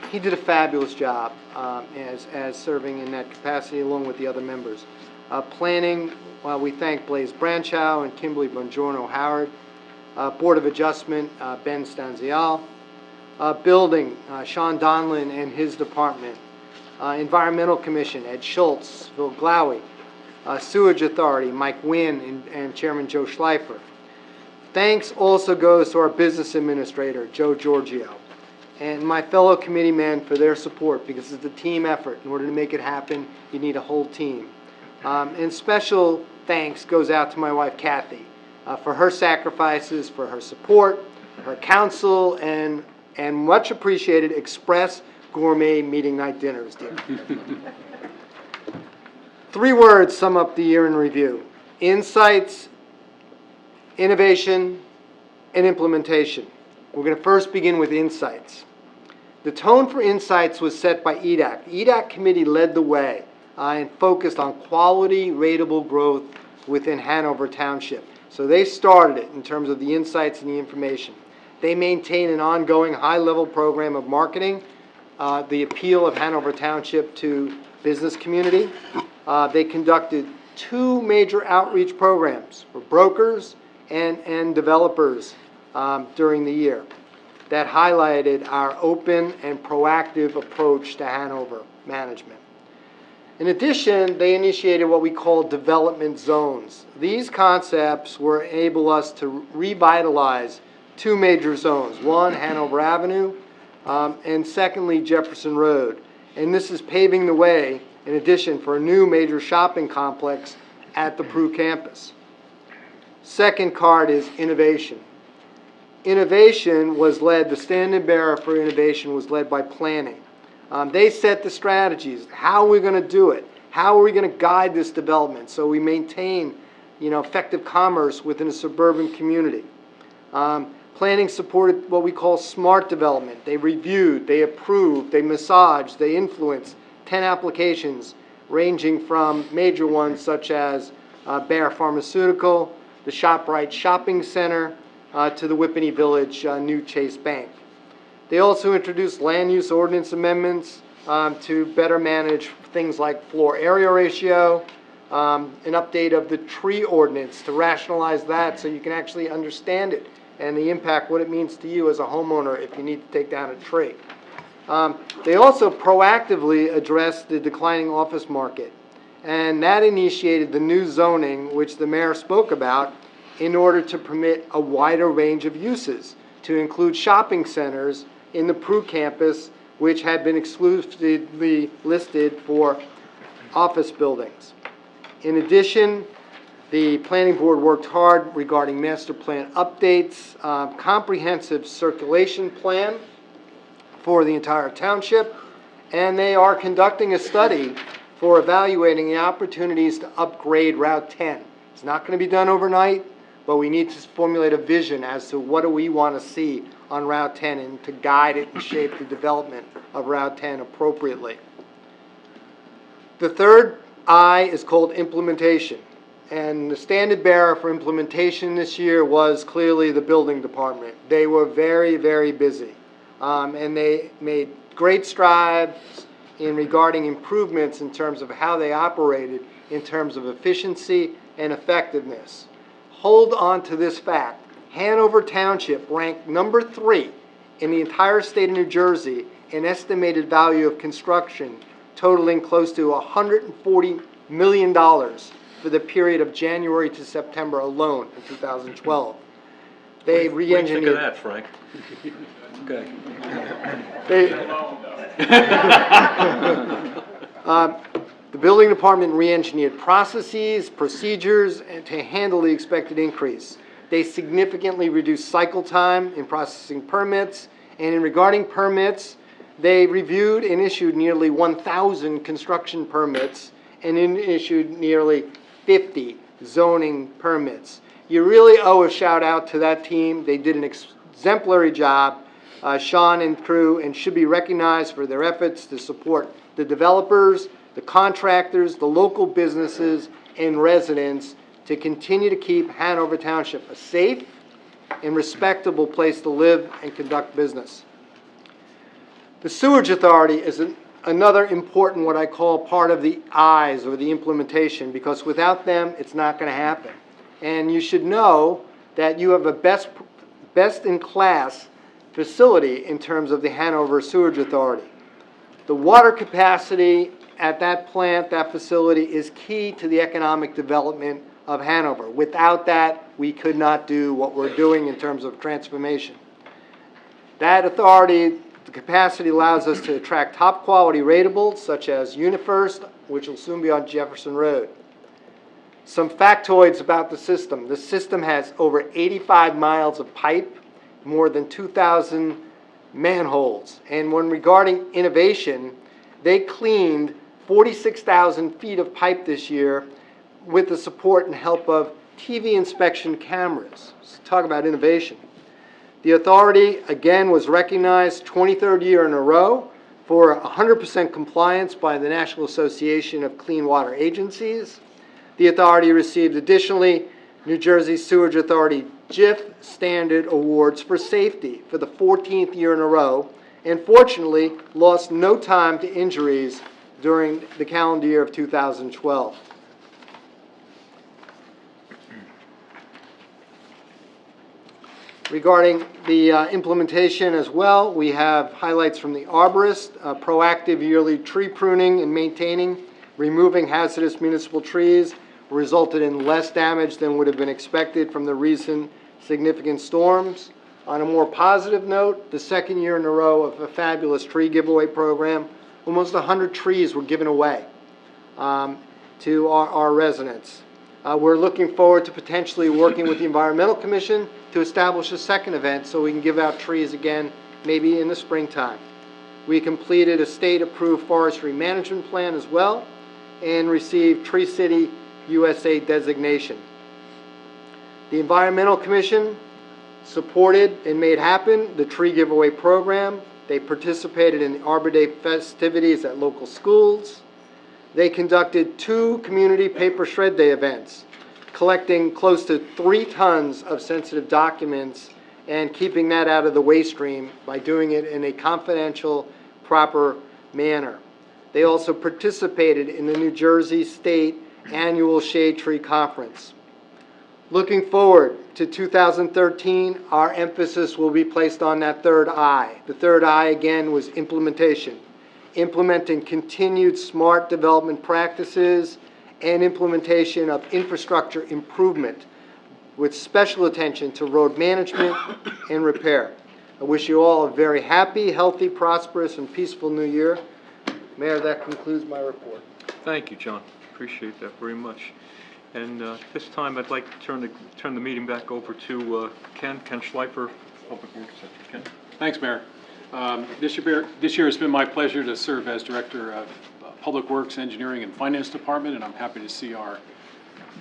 he did a fabulous job as serving in that capacity along with the other members. Planning, we thank Blaise Branchow and Kimberly Bongiorno Howard. Board of Adjustment, Ben Stanzial. Building, Sean Donlin and his department. Environmental Commission, Ed Schultz, Phil Glowy. Sewage Authority, Mike Wynn and Chairman Joe Schleifer. Thanks also goes to our Business Administrator, Joe Giorgio, and my fellow committee men for their support, because it's a team effort. In order to make it happen, you need a whole team. And special thanks goes out to my wife, Kathy, for her sacrifices, for her support, her counsel, and much appreciated express gourmet meeting night dinners, dear. 3 words sum up the year in review: insights, innovation, and implementation. We're going to first begin with insights. The tone for insights was set by EDAC. The EDAC committee led the way and focused on quality, ratable growth within Hanover Township. So they started it in terms of the insights and the information. They maintain an ongoing high-level program of marketing, the appeal of Hanover Township to business community. They conducted 2 major outreach programs for brokers and developers during the year that highlighted our open and proactive approach to Hanover management. In addition, they initiated what we call development zones. These concepts will enable us to revitalize 2 major zones. One, Hanover Avenue, and secondly, Jefferson Road. And this is paving the way, in addition, for a new major shopping complex at the Prue campus. Second card is innovation. Innovation was led, the standard bearer for innovation was led by planning. They set the strategies. How are we going to do it? How are we going to guide this development so we maintain, effective commerce within a suburban community? Planning supported what we call smart development. They reviewed, they approved, they massaged, they influenced 10 applications ranging from major ones such as Bayer Pharmaceutical, the ShopRite Shopping Center, to the Whippany Village New Chase Bank. They also introduced land use ordinance amendments to better manage things like floor area ratio, an update of the tree ordinance to rationalize that so you can actually understand it and the impact, what it means to you as a homeowner if you need to take down a tree. They also proactively addressed the declining office market, and that initiated the new zoning, which the mayor spoke about, in order to permit a wider range of uses, to include shopping centers in the Prue campus, which had been exclusively listed for office buildings. In addition, the planning board worked hard regarding master plan updates, comprehensive circulation plan for the entire township, and they are conducting a study for evaluating the opportunities to upgrade Route 10. It's not going to be done overnight, but we need to formulate a vision as to what do we want to see on Route 10 and to guide it and shape the development of Route 10 appropriately. The third I is called implementation. And the standard bearer for implementation this year was clearly the building department. They were very, very busy. And they made great strides in regarding improvements in terms of how they operated in terms of efficiency and effectiveness. Hold on to this fact. Hanover Township ranked number 3 in the entire state of New Jersey in estimated value of construction, totaling close to $140 million for the period of January to September alone in 2012. They re-engineered. What do you think of that, Frank? Okay. The building department re-engineered processes, procedures, and to handle the expected increase. They significantly reduced cycle time in processing permits, and in regarding permits, they reviewed and issued nearly 1,000 construction permits and issued nearly 50 zoning permits. You really owe a shout out to that team. They did an exemplary job, Sean and crew, and should be recognized for their efforts to support the developers, the contractors, the local businesses, and residents to continue to keep Hanover Township a safe and respectable place to live and conduct business. The Sewage Authority is another important, what I call, part of the I's or the implementation, because without them, it's not going to happen. And you should know that you have a best-in-class facility in terms of the Hanover Sewage Authority. The water capacity at that plant, that facility, is key to the economic development of Hanover. Without that, we could not do what we're doing in terms of transformation. That authority, the capacity, allows us to attract top quality ratables such as UniFirst, which will soon be on Jefferson Road. Some factoids about the system. The system has over 85 miles of pipe, more than 2,000 manholes. And when regarding innovation, they cleaned 46,000 feet of pipe this year with the support and help of TV inspection cameras. So talk about innovation. The authority, again, was recognized 23rd year in a row for 100% compliance by the National Association of Clean Water Agencies. The authority received additionally New Jersey Sewage Authority JIF Standard Awards for safety for the 14th year in a row, and fortunately lost no time to injuries during the calendar year of 2012. Regarding the implementation as well, we have highlights from the arborist, proactive yearly tree pruning and maintaining, removing hazardous municipal trees resulted in less damage than would have been expected from the recent significant storms. On a more positive note, the second year in a row of a fabulous tree giveaway program, almost 100 trees were given away to our residents. We're looking forward to potentially working with the Environmental Commission to establish a second event so we can give out trees again, maybe in the springtime. We completed a state-approved forestry management plan as well and received Tree City USA designation. The Environmental Commission supported and made happen the tree giveaway program. They participated in the Arbor Day festivities at local schools. They conducted 2 community paper shred day events, collecting close to 3 tons of sensitive documents and keeping that out of the waste stream by doing it in a confidential, proper manner. They also participated in the New Jersey State Annual Shade Tree Conference. Looking forward to 2013, our emphasis will be placed on that third I. The third I, again, was implementation. Implementing continued smart development practices and implementation of infrastructure improvement with special attention to road management and repair. I wish you all a very happy, healthy, prosperous, and peaceful new year. Mayor, that concludes my report. Thank you, John. Appreciate that very much. And this time, I'd like to turn the meeting back over to Ken Schleifer, Public Works Center. Ken? Thanks, Mayor. This year it's been my pleasure to serve as Director of Public Works, Engineering, and Finance Department, and I'm happy to see our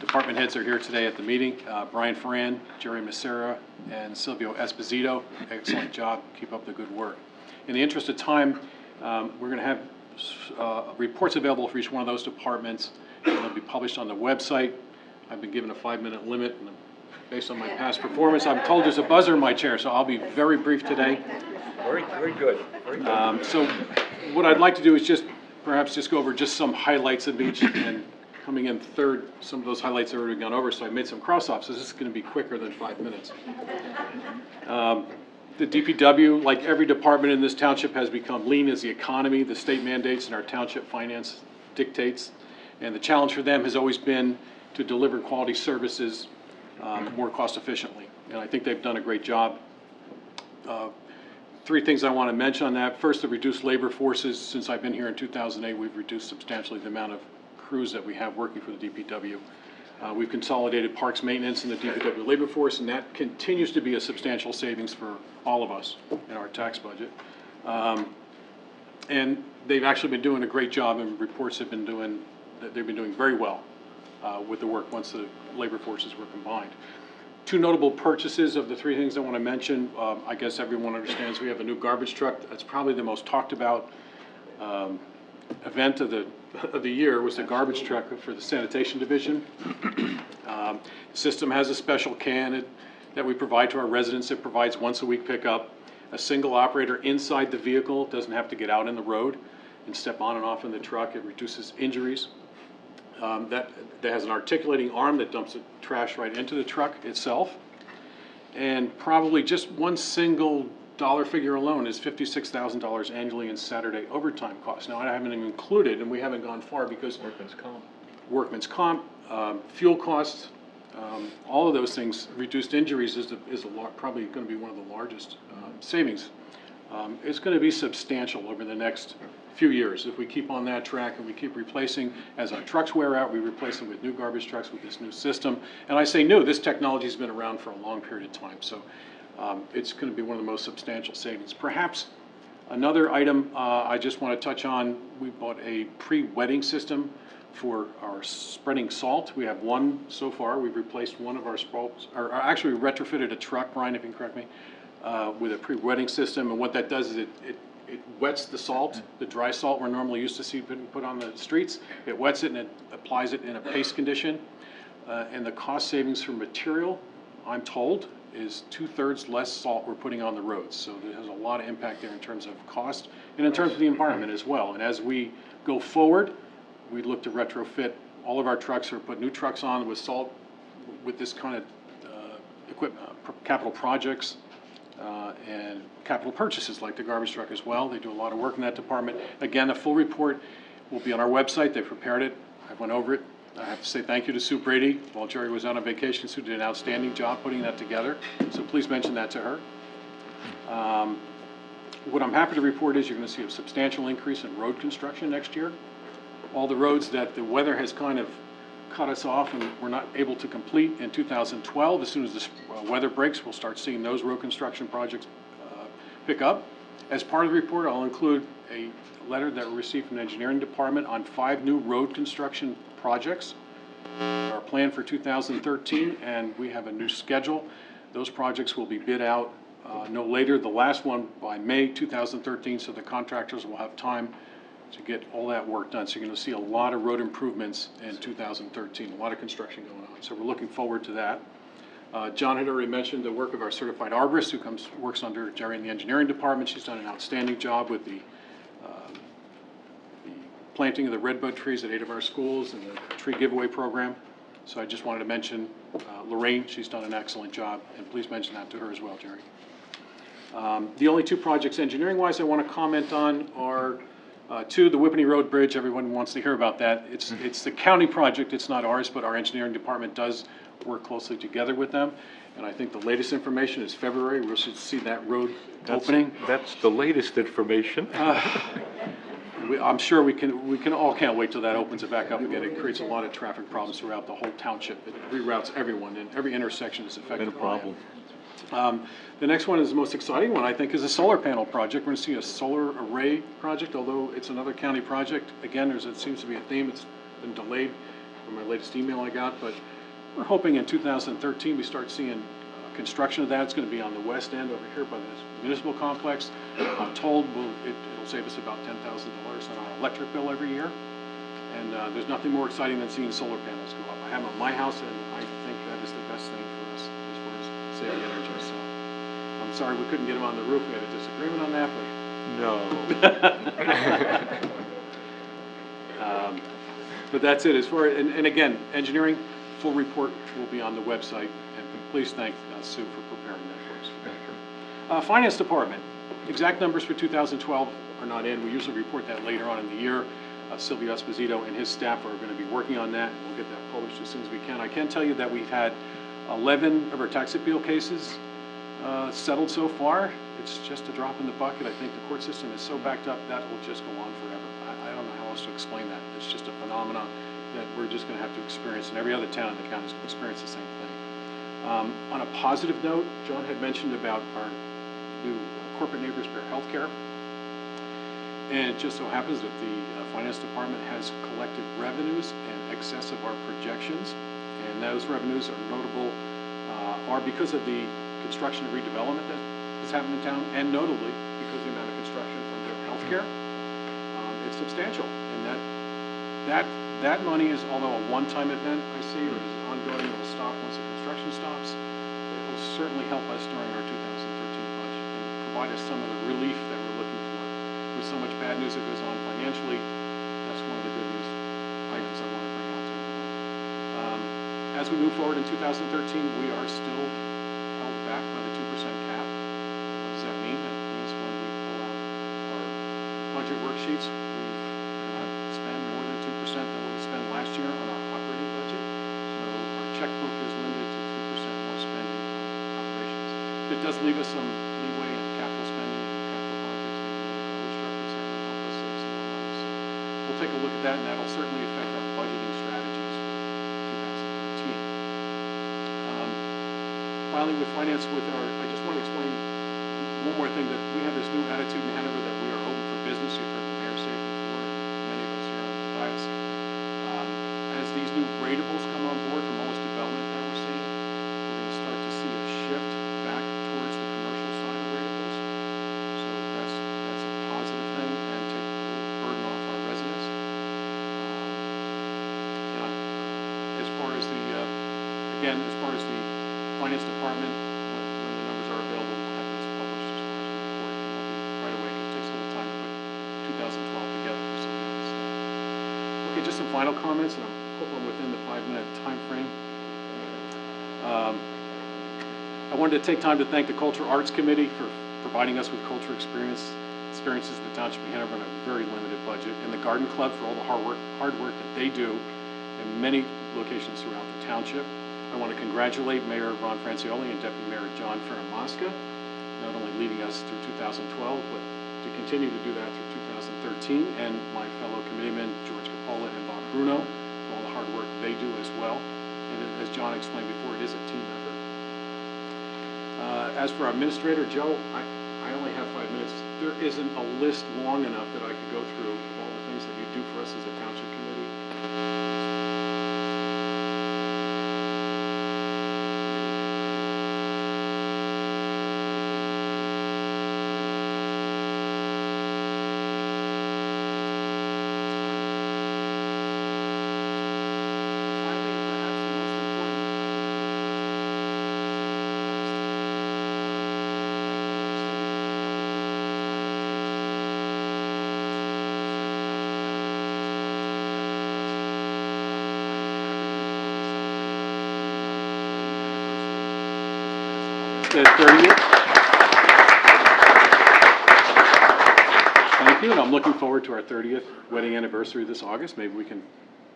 department heads are here today at the meeting. Brian Ferran, Jerry Macera, and Silvio Esposito. Excellent job. Keep up the good work. In the interest of time, we're going to have reports available for each one of those departments, and they'll be published on the website. I've been given a 5-minute limit, and based on my past performance, I'm told there's a buzzer in my chair, so I'll be very brief today. Very good. Very good. So what I'd like to do is perhaps go over just some highlights of each, and coming in third, some of those highlights have already gone over, so I made some cross-offs, so this is going to be quicker than 5 minutes. The DPW, like every department in this township, has become lean as the economy, the state mandates, and our township finance dictates. And the challenge for them has always been to deliver quality services more cost efficiently. And I think they've done a great job. 3 things I want to mention on that. First, the reduced labor forces. Since I've been here in 2008, we've reduced substantially the amount of crews that we have working for the DPW. We've consolidated parks maintenance in the DPW labor force, and that continues to be a substantial savings for all of us in our tax budget. And they've actually been doing a great job, and reports have been doing that they've been doing very well with the work once the labor forces were combined. 2 notable purchases of the 3 things I want to mention. I guess everyone understands we have a new garbage truck. That's probably the most talked about event of the year was the garbage truck for the sanitation division. The system has a special can that we provide to our residents. It provides once-a-week pickup. A single operator inside the vehicle doesn't have to get out in the road and step on and off in the truck. It reduces injuries. That has an articulating arm that dumps the trash right into the truck itself. And probably just one single dollar figure alone is $56,000 annually in Saturday overtime costs. Now, I haven't even included, and we haven't gone far because workman's comp, fuel costs, all of those things. Reduced injuries is probably going to be one of the largest savings. It's going to be substantial over the next few years. If we keep on that track and we keep replacing, as our trucks wear out, we replace them with new garbage trucks with this new system. And I say new, this technology has been around for a long period of time. So it's going to be one of the most substantial savings. Perhaps another item I just want to touch on, we bought a pre-wetting system for our spreading salt. We have one so far. We've replaced one of our salts, or actually we retrofitted a truck, Brian, if you can correct me, with a pre-wetting system. And what that does is it wets the salt, the dry salt we're normally used to see put on the streets. It wets it and it applies it in a paste condition. And the cost savings for material, I'm told, is 2/3 less salt we're putting on the roads. So there has a lot of impact there in terms of cost and in terms of the environment as well. And as we go forward, we look to retrofit all of our trucks or put new trucks on with salt, with this kind of equipment, capital projects and capital purchases like the garbage truck as well. They do a lot of work in that department. Again, a full report will be on our website. They prepared it. I went over it. I have to say thank you to Sue Brady. While Jerry was out on vacation, Sue did an outstanding job putting that together. So please mention that to her. What I'm happy to report is you're going to see a substantial increase in road construction next year. All the roads that the weather has kind of cut us off and we're not able to complete in 2012, as soon as this weather breaks, we'll start seeing those road construction projects pick up. As part of the report, I'll include a letter that we received from the engineering department on 5 new road construction projects. Our plan for 2013, and we have a new schedule. Those projects will be bid out no later, the last one by May 2013, so the contractors will have time to get all that work done. So you're going to see a lot of road improvements in 2013, a lot of construction going on. So we're looking forward to that. John had already mentioned the work of our certified arborist who works under Jerry in the engineering department. She's done an outstanding job with the planting of the redbud trees at 8 of our schools and the tree giveaway program. So I just wanted to mention Lorraine. She's done an excellent job, and please mention that to her as well, Jerry. The only 2 projects engineering-wise I want to comment on are 2, the Whippany Road Bridge. Everyone wants to hear about that. It's the county project. It's not ours, but our engineering department does work closely together with them. And I think the latest information is February. We should see that road opening. That's the latest information. I'm sure we can all can't wait till that opens it back up again. It creates a lot of traffic problems throughout the whole township. It reroutes everyone, and every intersection is affected. Been a problem. The next one is the most exciting one, I think, is a solar panel project. We're going to see a solar array project, although it's another county project. Again, it seems to be a theme. It's been delayed from my latest email I got, but we're hoping in 2013 we start seeing construction of that. It's going to be on the west end over here by this municipal complex. I'm told it'll save us about $10,000 on our electric bill every year. And there's nothing more exciting than seeing solar panels go up. I have them on my house, and I think that is the best thing for us as far as saving energy. So I'm sorry we couldn't get them on the roof. We had a disagreement on that, but No. but that's it. As far and again, engineering full report will be on the website. And please thank Sue for preparing that for us. Finance department. Exact numbers for 2012 are not in. We usually report that later on in the year. Silvio Esposito and his staff are going to be working on that. We'll get that published as soon as we can. I can tell you that we've had 11 of our tax appeal cases settled so far. It's just a drop in the bucket. I think the court system is so backed up that will just go on forever. I don't know how else to explain that. It's just a phenomenon that we're just going to have to experience, and every other town in the county is going to experience the same thing. On a positive note, John had mentioned about our new corporate neighbors bear healthcare. And it just so happens that the finance department has collected revenues in excess of our projections, and those revenues are notable, are because of the construction and redevelopment that has happened in town, and notably because of the amount of construction from their healthcare. It's substantial, and that money is, although a one-time event, I see, or is ongoing, it will stop once the construction stops. It will certainly help us during our 2013 budget and provide us some of the relief that we're looking for. With so much bad news that goes on financially, that's one of the good news items I want to bring out to everyone. As we move forward in 2013, we are still held back by the 2% cap. does that mean? It means when we pull out our budget worksheets, we cannot spend more than 2% than what we spent last year on our operating budget. So our checkbook is limited to 2% more spending on operations. It does leave us some leeway in capital spending and capital projects, maybe restructuring center will help us save some more money. So we'll take a look at that, and that'll certainly affect our budgeting strategies for 2013. Finally, with finance, I just want to explain one more thing, that we have this new attitude in Hanover that we are open for business. You've heard the mayor say it before, and many of us here on the dais. As these new ratables come on board from all this development that we're seeing, we're going to start to see a shift back towards the commercial side of ratables. So that's a positive thing, and take a little burden off our residents. As far as the, as far as the finance department, when the numbers are available, we'll have this published as far as the report. It won't be right away, 'cause it takes a little time to put 2012 together for some of this stuff. Okay, just some final comments, and I hope I'm within the 5-minute time frame. I wanted to take time to thank the Cultural Arts Committee for providing us with cultural experiences in the Township of Hanover on a very limited budget, and the Garden Club for all the hard work that they do in many locations throughout the township. I want to congratulate Mayor Ron Francioli and Deputy Mayor John Ferramaska, not only leading us through 2012, but to continue to do that through 2013, and my fellow committeemen, George Capola and Bob Bruno, for all the hard work they do as well. And as John explained before, it is a team effort. As for our administrator, Joe, I only have 5 minutes. There isn't a list long enough that I could go through of all the things that you do for us as a township committee. The 30th. Thank you, and I'm looking forward to our 30th wedding anniversary this August. Maybe we can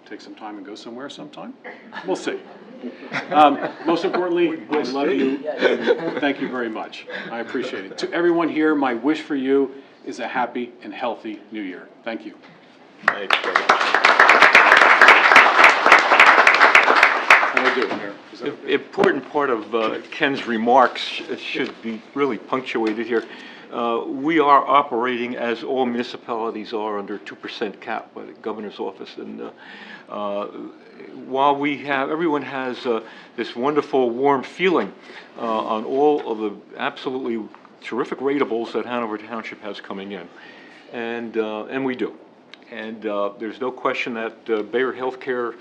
take some time and go somewhere sometime. We'll see. Most importantly, I love you, and thank you very much. I appreciate it. To everyone here, my wish for you is a happy and healthy New Year. Thank you. Thanks very much. How do I do, Mayor? Is that okay? Important part of Ken's remarks should be really punctuated here. We are operating, as all municipalities are, under 2% cap by the governor's office. And while everyone has this wonderful warm feeling on all of the absolutely terrific ratables that Hanover Township has coming in, and we do. And there's no question that Bayer Healthcare,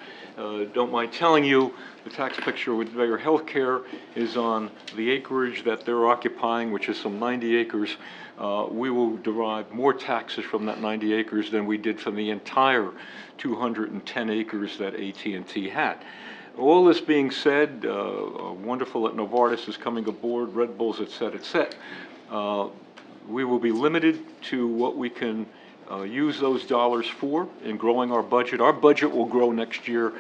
don't mind telling you, the tax picture with Bayer Healthcare is on the acreage that they're occupying, which is some 90 acres. We will derive more taxes from that 90 acres than we did from the entire 210 acres that AT&T had. All this being said, wonderful that Novartis is coming aboard, Red Bulls, et cetera, we will be limited to what we can use those dollars for in growing our budget. Our budget will grow next year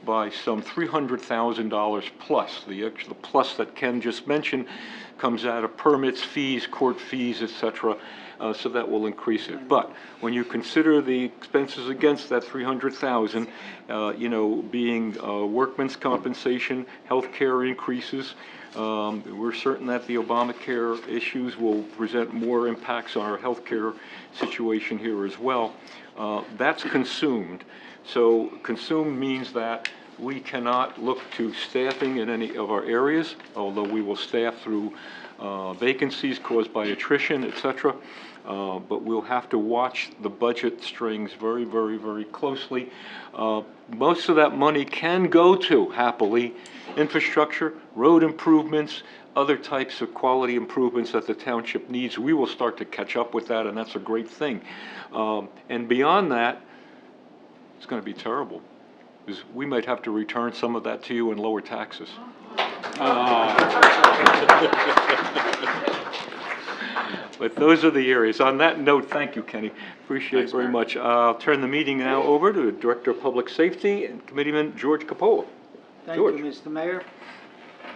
by some $300,000 plus. The plus that Ken just mentioned comes out of permits, fees, court fees, etc. So that will increase it. But when you consider the expenses against that $300,000, being workman's compensation, health care increases, we're certain that the Obamacare issues will present more impacts on our health care situation here as well. That's consumed. So consumed means that we cannot look to staffing in any of our areas, although we will staff through vacancies caused by attrition, etc. But we'll have to watch the budget strings very, very, very closely. Most of that money can go to, happily, infrastructure, road improvements, other types of quality improvements that the township needs. We will start to catch up with that, and that's a great thing. And beyond that, it's going to be terrible, because we might have to return some of that to you in lower taxes. But those are the areas. On that note, thank you, Kenny. Appreciate it Thanks, very Mayor. much. I'll turn the meeting now over to Director of Public Safety and Committeeman George Capola. Thank George. you, Mr. Mayor.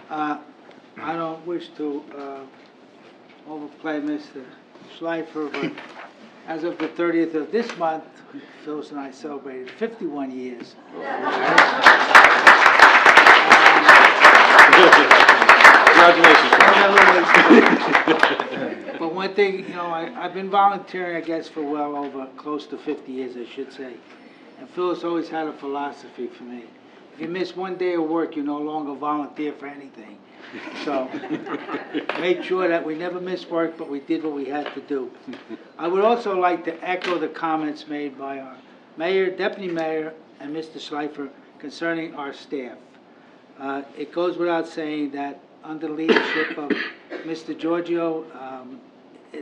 I don't wish to overplay Mr. Schleifer, but as of the 30th of this month, Phyllis and I celebrated 51 years. Congratulations. But one thing, you know, I've been volunteering, I guess, for well over, close to 50 years, I should say. And Phyllis always had a philosophy for me. If you miss one day of work, you no longer volunteer for anything. So, made sure that we never missed work, but we did what we had to do. I would also like to echo the comments made by our mayor, deputy mayor, and Mr. Schleifer concerning our staff. It goes without saying that under the leadership of Mr. Giorgio,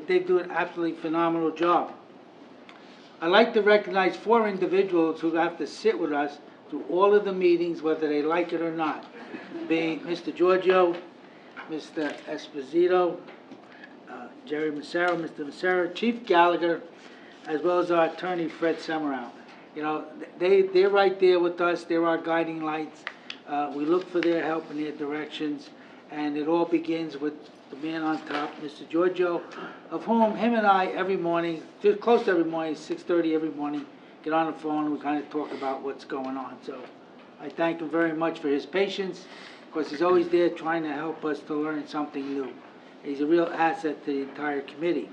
they do an absolutely phenomenal job. I'd like to recognize 4 individuals who have to sit with us through all of the meetings, whether they like it or not, being Mr. Giorgio, Mr. Esposito, Jerry Massaro, Mr. Massaro, Chief Gallagher, as well as our attorney, Fred Summerow. You know, they're right there with us. They're our guiding lights. We look for their help and their directions, and it all begins with the man on top, Mr. Giorgio, of whom him and I every morning, just close to every morning, 6:30 every morning, get on the phone and we kind of talk about what's going on. So I thank him very much for his patience, because he's always there trying to help us to learn something new. He's a real asset to the entire committee.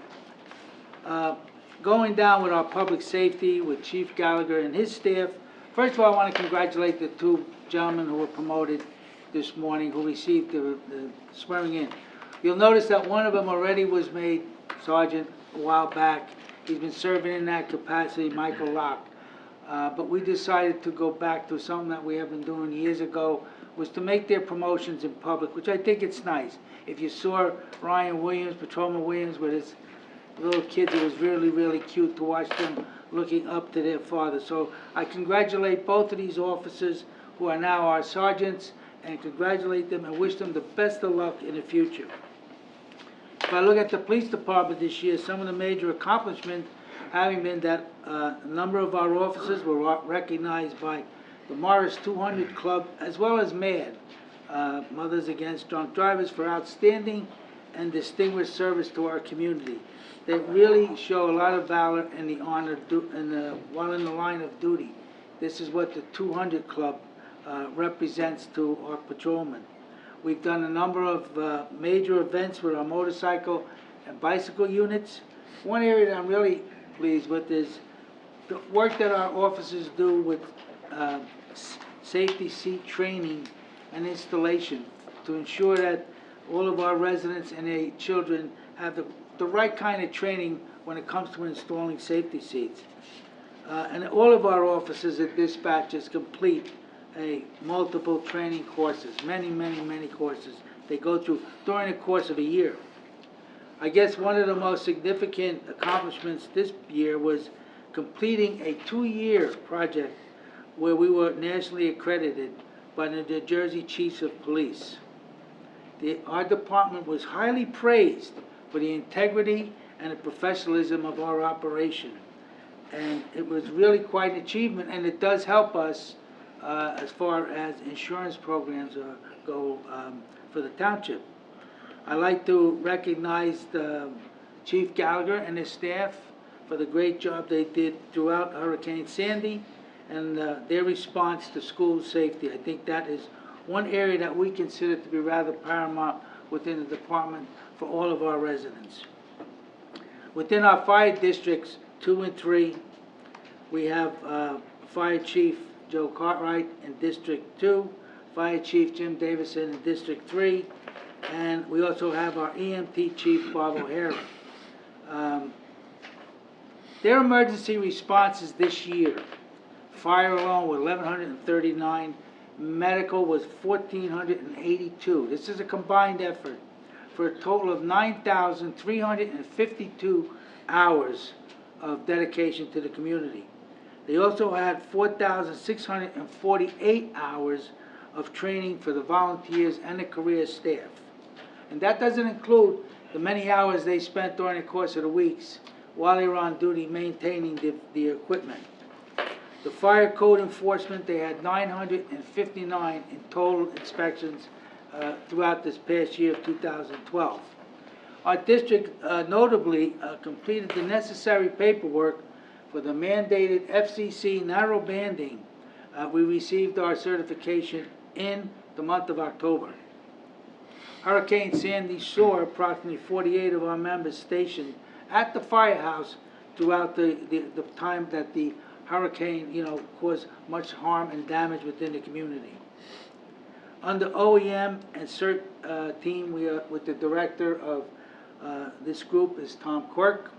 Going down with our public safety, with Chief Gallagher and his staff, first of all, I want to congratulate the 2 gentlemen who were promoted this morning, who received the swearing in. You'll notice that one of them already was made sergeant a while back. He's been serving in that capacity, Michael Locke. But we decided to go back to something that we have been doing years ago, was to make their promotions in public, which I think it's nice. If you saw Ryan Williams, Patrolman Williams, with his little kids, it was really, really cute to watch them looking up to their father. So I congratulate both of these officers who are now our sergeants, and congratulate them and wish them the best of luck in the future. If I look at the police department this year, some of the major accomplishments having been that a number of our officers were recognized by the Morris 200 Club, as well as MAD, Mothers Against Drunk Drivers, for outstanding and distinguished service to our community. They really show a lot of valor and the honor while in the line of duty. This is what the 200 Club represents to our patrolmen. We've done a number of major events with our motorcycle and bicycle units. One area that I'm really pleased with is the work that our officers do with safety seat training and installation to ensure that all of our residents and their children have the right kind of training when it comes to installing safety seats. And all of our officers at dispatches complete multiple training courses, many courses they go through during the course of a year. I guess one of the most significant accomplishments this year was completing a 2-year project where we were nationally accredited by the New Jersey Chiefs of Police. Our department was highly praised for the integrity and the professionalism of our operation. And it was really quite an achievement, and it does help us as far as insurance programs go for the township. I'd like to recognize Chief Gallagher and his staff for the great job they did throughout Hurricane Sandy and their response to school safety. I think that is one area that we consider to be rather paramount within the department for all of our residents. Within our fire districts 2 and 3, we have Fire Chief Joe Cartwright in District 2, Fire Chief Jim Davison in District 3, and we also have our EMT Chief Bob O'Hara. Their emergency responses this year, fire alone were 1,139, medical was 1,482. This is a combined effort for a total of 9,352 hours of dedication to the community. They also had 4,648 hours of training for the volunteers and the career staff. And that doesn't include the many hours they spent during the course of the weeks while they were on duty maintaining the equipment. The fire code enforcement, they had 959 in total inspections throughout this past year of 2012. Our district notably completed the necessary paperwork for the mandated FCC narrow banding. We received our certification in the month of October. Hurricane Sandy saw approximately 48 of our members stationed at the firehouse throughout the time that the hurricane, caused much harm and damage within the community. Under OEM and CERT team, we are with the director of this group is Tom Quirk.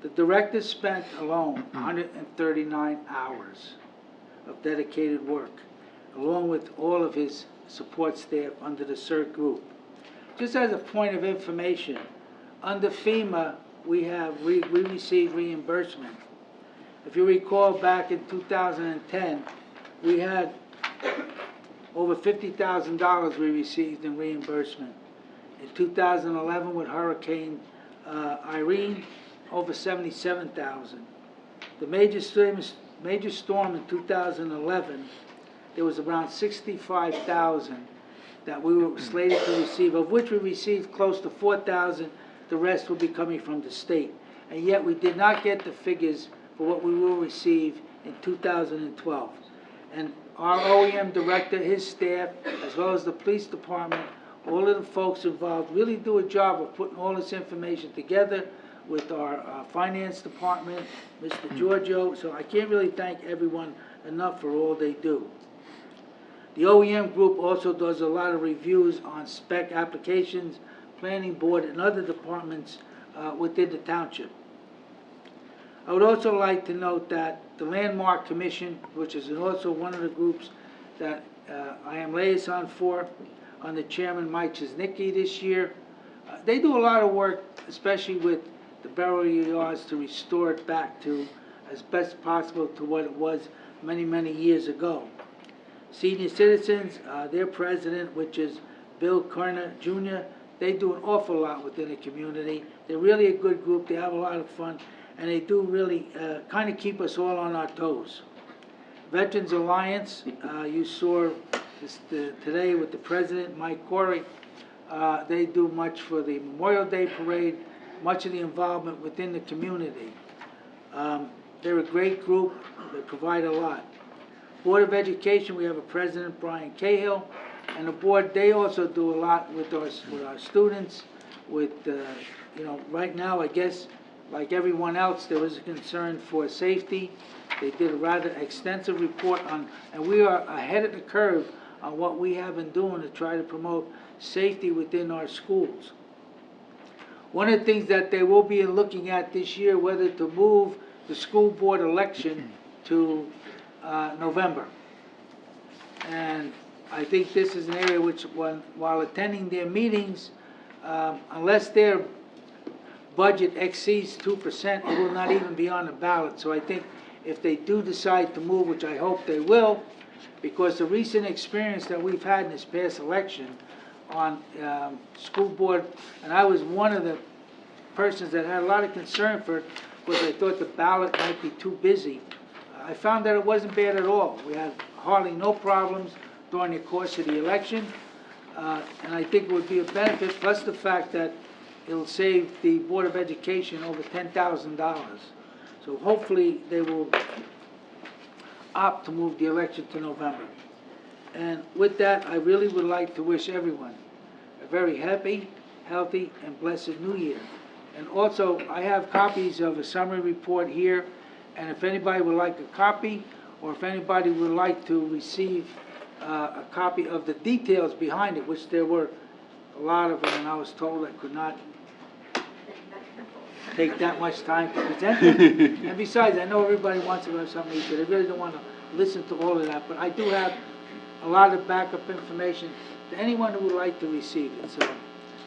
The director spent alone 139 hours of dedicated work, along with all of his support staff under the CERT group. Just as a point of information, under FEMA, we received reimbursement. If you recall, back in 2010, we had over $50,000 we received in reimbursement. In 2011, with Hurricane Irene, over $77,000. The major storm in 2011, there was around $65,000 that we were slated to receive, of which we received close to $4,000. The rest will be coming from the state. And yet we did not get the figures for what we will receive in 2012. And our OEM director, his staff, as well as the police department, all of the folks involved really do a job of putting all this information together with our finance department, Mr. Giorgio. So I can't really thank everyone enough for all they do. The OEM group also does a lot of reviews on spec applications, planning board, and other departments within the township. I would also like to note that the Landmark Commission, which is also one of the groups that I am liaison for, under Chairman Mike Chesnicki this year, they do a lot of work, especially with the burial yards, to restore it back to as best possible to what it was many, many years ago. Senior Citizens, their president, which is Bill Kerner Jr., they do an awful lot within the community. They're really a good group. They have a lot of fun, and they do really kind of keep us all on our toes. Veterans Alliance, you saw this, today with the president, Mike Corey. They do much for the Memorial Day Parade, much of the involvement within the community. They're a great group. They provide a lot. Board of Education, we have a president, Brian Cahill, and the board, they also do a lot with our students, with, right now, I guess, like everyone else, there was a concern for safety. They did a rather extensive report on, and we are ahead of the curve on what we have been doing to try to promote safety within our schools. One of the things that they will be looking at this year, whether to move the school board election to November. And I think this is an area which, while attending their meetings, unless their budget exceeds 2%, it will not even be on the ballot. So I think if they do decide to move, which I hope they will, because the recent experience that we've had in this past election on school board, and I was one of the persons that had a lot of concern for it, because I thought the ballot might be too busy. I found that it wasn't bad at all. We had hardly no problems during the course of the election, and I think it would be a benefit, plus the fact that it'll save the Board of Education over $10,000. So hopefully they will opt to move the election to November. And with that, I really would like to wish everyone a very happy, healthy, and blessed New Year. And also, I have copies of a summary report here, and if anybody would like a copy, or if anybody would like to receive a copy of the details behind it, which there were a lot of them, and I was told I could not take that much time to present them. And besides, I know everybody wants to have something, but they really don't want to listen to all of that. But I do have a lot of backup information to anyone who would like to receive it. So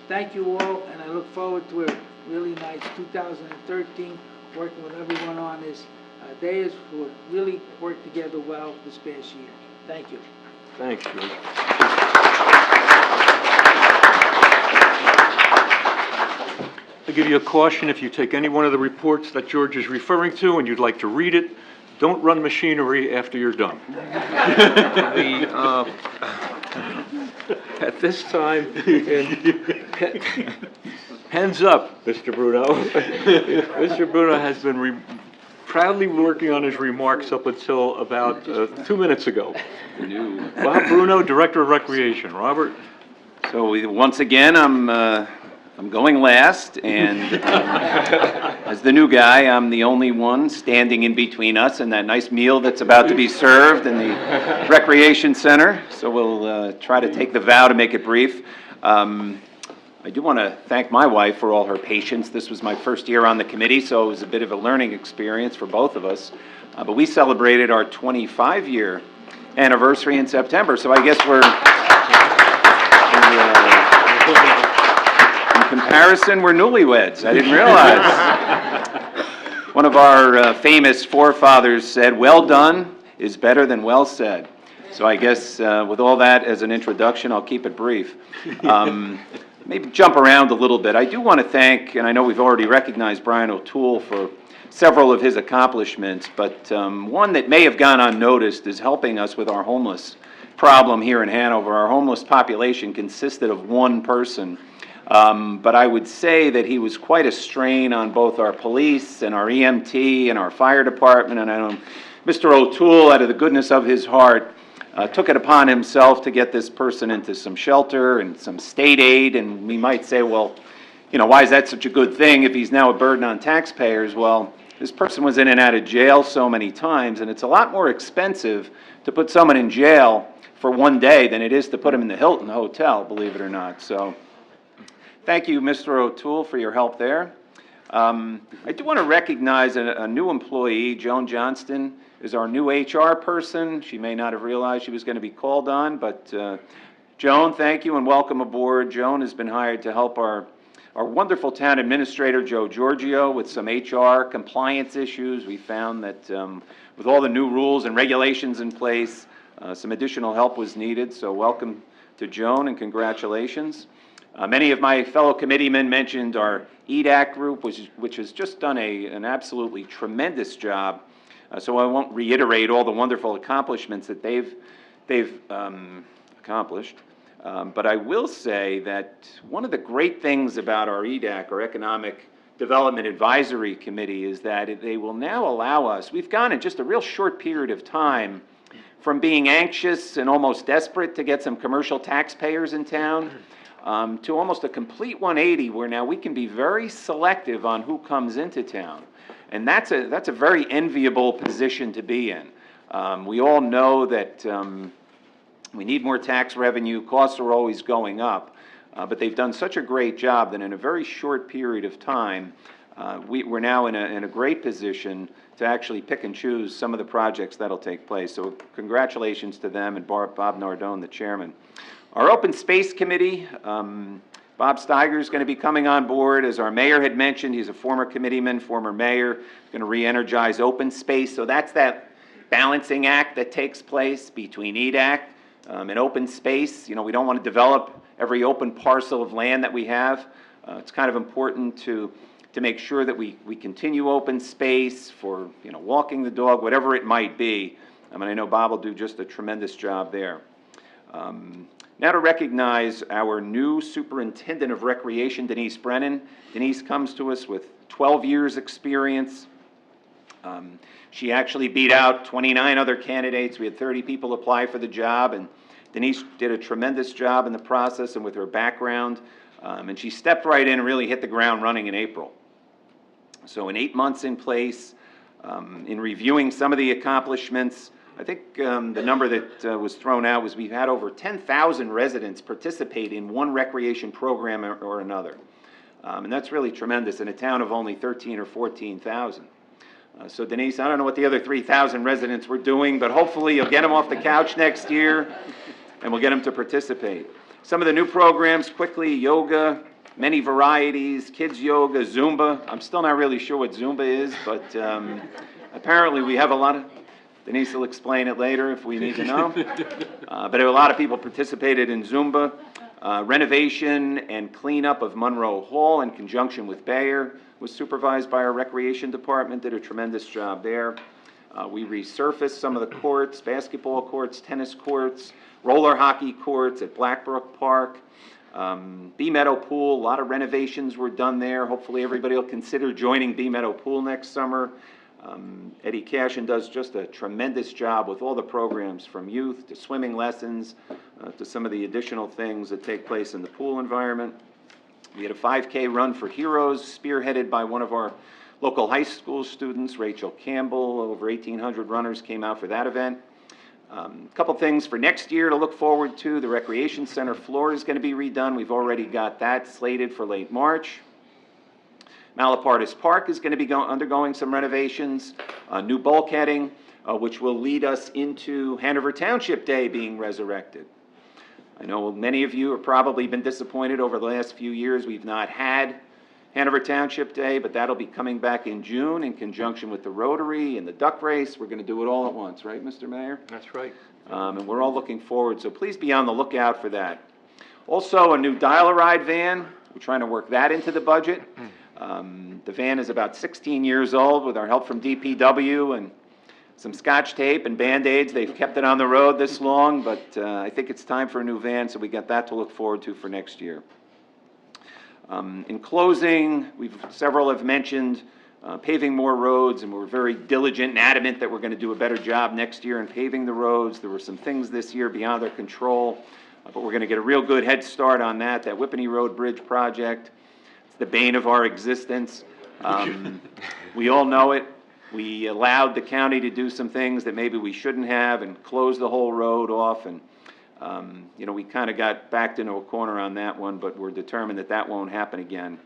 thank you all, and I look forward to a really nice 2013, working with everyone on this. Days who really worked together well this past year. Thank you. Thanks, George. I give you a caution, if you take any one of the reports that George is referring to and you'd like to read it, don't run machinery after you're done. At this time, hands up, Mr. Bruno. Mr. Bruno has been proudly working on his remarks up until about 2 minutes ago. Bob Bruno, Director of Recreation. Robert? So once again, I'm going last, and as the new guy, I'm the only one standing in between us and that nice meal that's about to be served in the Recreation Center. So we'll try to take the vow to make it brief. I do want to thank my wife for all her patience. This was my first year on the committee, so it was a bit of a learning experience for both of us. But we celebrated our 25-year anniversary in September, so I guess in comparison, we're newlyweds. I didn't realize. One of our famous forefathers said, "Well done is better than well said." So I guess with all that as an introduction, I'll keep it brief. Maybe jump around a little bit. I do want to thank, and I know we've already recognized Brian O'Toole for several of his accomplishments, but one that may have gone unnoticed is helping us with our homeless problem here in Hanover. Our homeless population consisted of one person, but I would say that he was quite a strain on both our police and our EMT and our fire department, and I know Mr. O'Toole, out of the goodness of his heart, took it upon himself to get this person into some shelter and some state aid, and we might say, well, you know, why is that such a good thing if he's now a burden on taxpayers? Well, this person was in and out of jail so many times, and it's a lot more expensive to put someone in jail for one day than it is to put him in the Hilton Hotel, believe it or not. So thank you, Mr. O'Toole, for your help there. I do want to recognize a new employee. Joan Johnston is our new HR person. She may not have realized she was going to be called on, but Joan, thank you and welcome aboard. Joan has been hired to help our wonderful town administrator, Joe Giorgio, with some HR compliance issues. We found that with all the new rules and regulations in place, some additional help was needed, so welcome to Joan and congratulations. Many of my fellow committeemen mentioned our EDAC group, which has just done an absolutely tremendous job. So I won't reiterate all the wonderful accomplishments that they've accomplished. But I will say that one of the great things about our EDAC, our Economic Development Advisory Committee, is that they will now allow us, we've gone in just a real short period of time from being anxious and almost desperate to get some commercial taxpayers in town to almost a complete 180 where now we can be very selective on who comes into town. And that's a very enviable position to be in. We all know that we need more tax revenue. Costs are always going up. But they've done such a great job that in a very short period of time, we're now in a great position to actually pick and choose some of the projects that'll take place. So congratulations to them and Bob Nardone, the chairman. Our Open Space Committee, Bob Steiger is going to be coming on board. As our mayor had mentioned, he's a former committeeman, former mayor, going to re-energize open space. So that's that balancing act that takes place between EDAC and open space. You know, we don't want to develop every open parcel of land that we have. It's kind of important to make sure that we continue open space for, you know, walking the dog, whatever it might be. I mean, I know Bob will do just a tremendous job there. Now to recognize our new Superintendent of Recreation, Denise Brennan. Denise comes to us with 12 years experience. She actually beat out 29 other candidates. We had 30 people apply for the job, and Denise did a tremendous job in the process and with her background. And she stepped right in and really hit the ground running in April. So in 8 months in place, in reviewing some of the accomplishments, I think the number that was thrown out was we've had over 10,000 residents participate in one recreation program or another. And that's really tremendous in a town of only 13 or 14,000. So Denise, I don't know what the other 3,000 residents were doing, but hopefully you'll get them off the couch next year and we'll get them to participate. Some of the new programs, quickly, yoga, many varieties, kids yoga, Zumba. I'm still not really sure what Zumba is, but apparently we have a lot of... Denise will explain it later if we need to know. But a lot of people participated in Zumba. Renovation and cleanup of Monroe Hall in conjunction with Bayer was supervised by our Recreation Department, did a tremendous job there. We resurfaced some of the courts, basketball courts, tennis courts, roller hockey courts at Blackbrook Park. Bee Meadow Pool, a lot of renovations were done there. Hopefully everybody will consider joining Bee Meadow Pool next summer. Eddie Cashin does just a tremendous job with all the programs, from youth to swimming lessons to some of the additional things that take place in the pool environment. We had a 5K run for heroes spearheaded by one of our local high school students, Rachel Campbell. Over 1,800 runners came out for that event. A couple things for next year to look forward to. The Recreation Center floor is going to be redone. We've already got that slated for late March. Malapartis Park is going to be undergoing some renovations, new bulkheading, which will lead us into Hanover Township Day being resurrected. I know many of you have probably been disappointed over the last few years we've not had Hanover Township Day, but that'll be coming back in June in conjunction with the Rotary and the duck race. We're going to do it all at once, right, Mr. Mayor? That's right. And we're all looking forward, so please be on the lookout for that. Also, a new dial-a-ride van. We're trying to work that into the budget. The van is about 16 years old. With our help from DPW and some Scotch tape and Band-Aids, they've kept it on the road this long, but I think it's time for a new van, so we got that to look forward to for next year. In closing, several have mentioned paving more roads, and we're very diligent and adamant that we're going to do a better job next year in paving the roads. There were some things this year beyond our control, but we're going to get a real good head start on that. That Whippany Road Bridge project, it's the bane of our existence. We all know it. We allowed the county to do some things that maybe we shouldn't have and close the whole road off, and you know, we kind of got backed into a corner on that one, but we're determined that that won't happen again.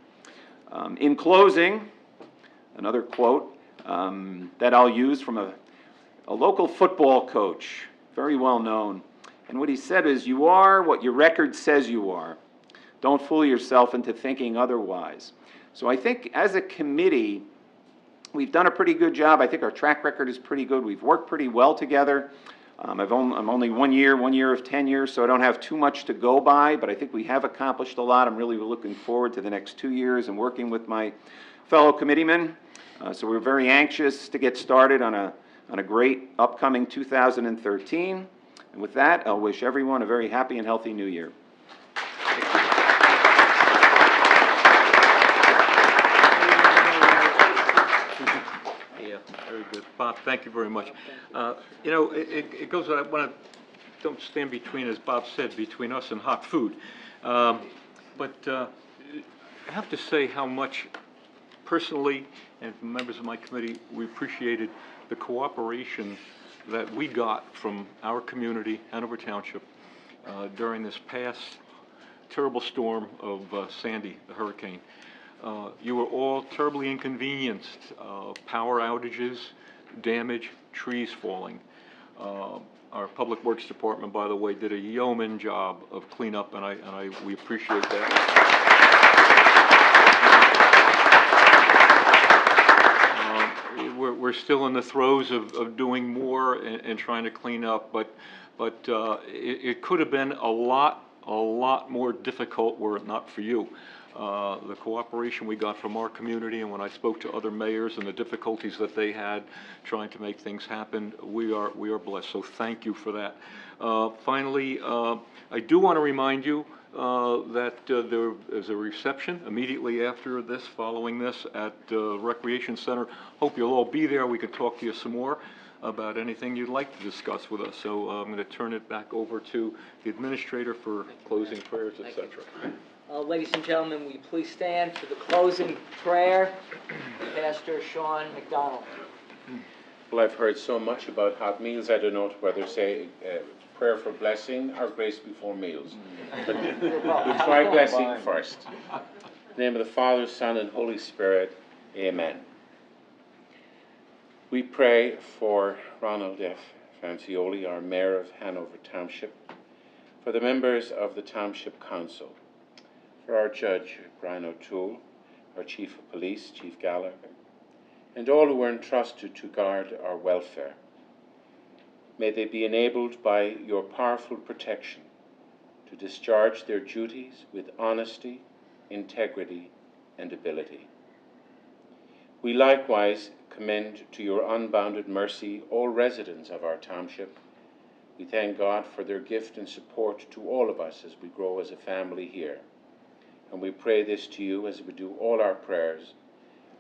In closing, another quote that I'll use from a local football coach, very well known, and what he said is, "You are what your record says you are. Don't fool yourself into thinking otherwise." So I think as a committee, we've done a pretty good job. I think our track record is pretty good. We've worked pretty well together. I'm only 1 year of tenure, so I don't have too much to go by, but I think we have accomplished a lot. I'm really looking forward to the next 2 years and working with my fellow committeemen. So we're very anxious to get started on a great upcoming 2013. And with that, I'll wish everyone a very happy and healthy new year. Very good. Bob, thank you very much. You know, it goes, I want to, don't stand between, as Bob said, between us and hot food. But I have to say how much personally and from members of my committee, we appreciated the cooperation that we got from our community, Hanover Township, during this past terrible storm of Sandy, the hurricane. You were all terribly inconvenienced. Power outages, damage, trees falling. Our Public Works Department, by the way, did a yeoman job of cleanup, and we appreciate that. We're still in the throes of doing more and trying to clean up, but it could have been a lot more difficult were it not for you. The cooperation we got from our community, and when I spoke to other mayors and the difficulties that they had trying to make things happen, we are blessed. So thank you for that. Finally, I do want to remind you that there is a reception immediately after this, following this, at Recreation Center. Hope you'll all be there. We can talk to you some more about anything you'd like to discuss with us. So I'm going to turn it back over to the administrator for closing prayers, etc. Ladies and gentlemen, will you please stand for the closing prayer? Pastor Sean McDonald. Well, I've heard so much about hot meals, I don't know whether to say prayer for blessing or grace before meals. But we'll try blessing first. In the name of the Father, Son, and Holy Spirit, amen. We pray for Ronald F. Francioli, our mayor of Hanover Township, for the members of the Township Council, for our judge, Brian O'Toole, our chief of police, Chief Gallagher, and all who are entrusted to guard our welfare. May they be enabled by your powerful protection to discharge their duties with honesty, integrity, and ability. We likewise commend to your unbounded mercy all residents of our township. We thank God for their gift and support to all of us as we grow as a family here. And we pray this to you as we do all our prayers,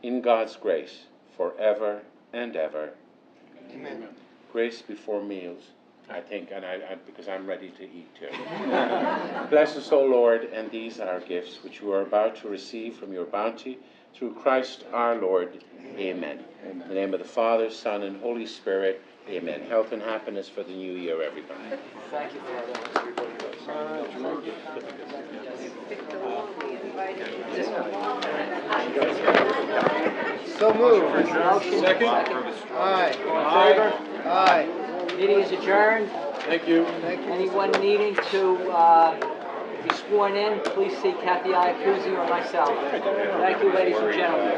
in God's grace, forever and ever. Amen. Grace before meals, I think, and because I'm ready to eat too. Bless us, O Lord, and these are gifts which you are about to receive from your bounty through Christ our Lord. Amen. In the name of the Father, Son, and Holy Spirit. Amen. Health and happiness for the new year, everybody. Thank you, Father. So moved. Motion. Second. Aye. All in favor? Aye. Meeting is adjourned. Thank you. Anyone needing to be sworn in, please see Kathy Iacuzzi or myself. Thank you, ladies and gentlemen.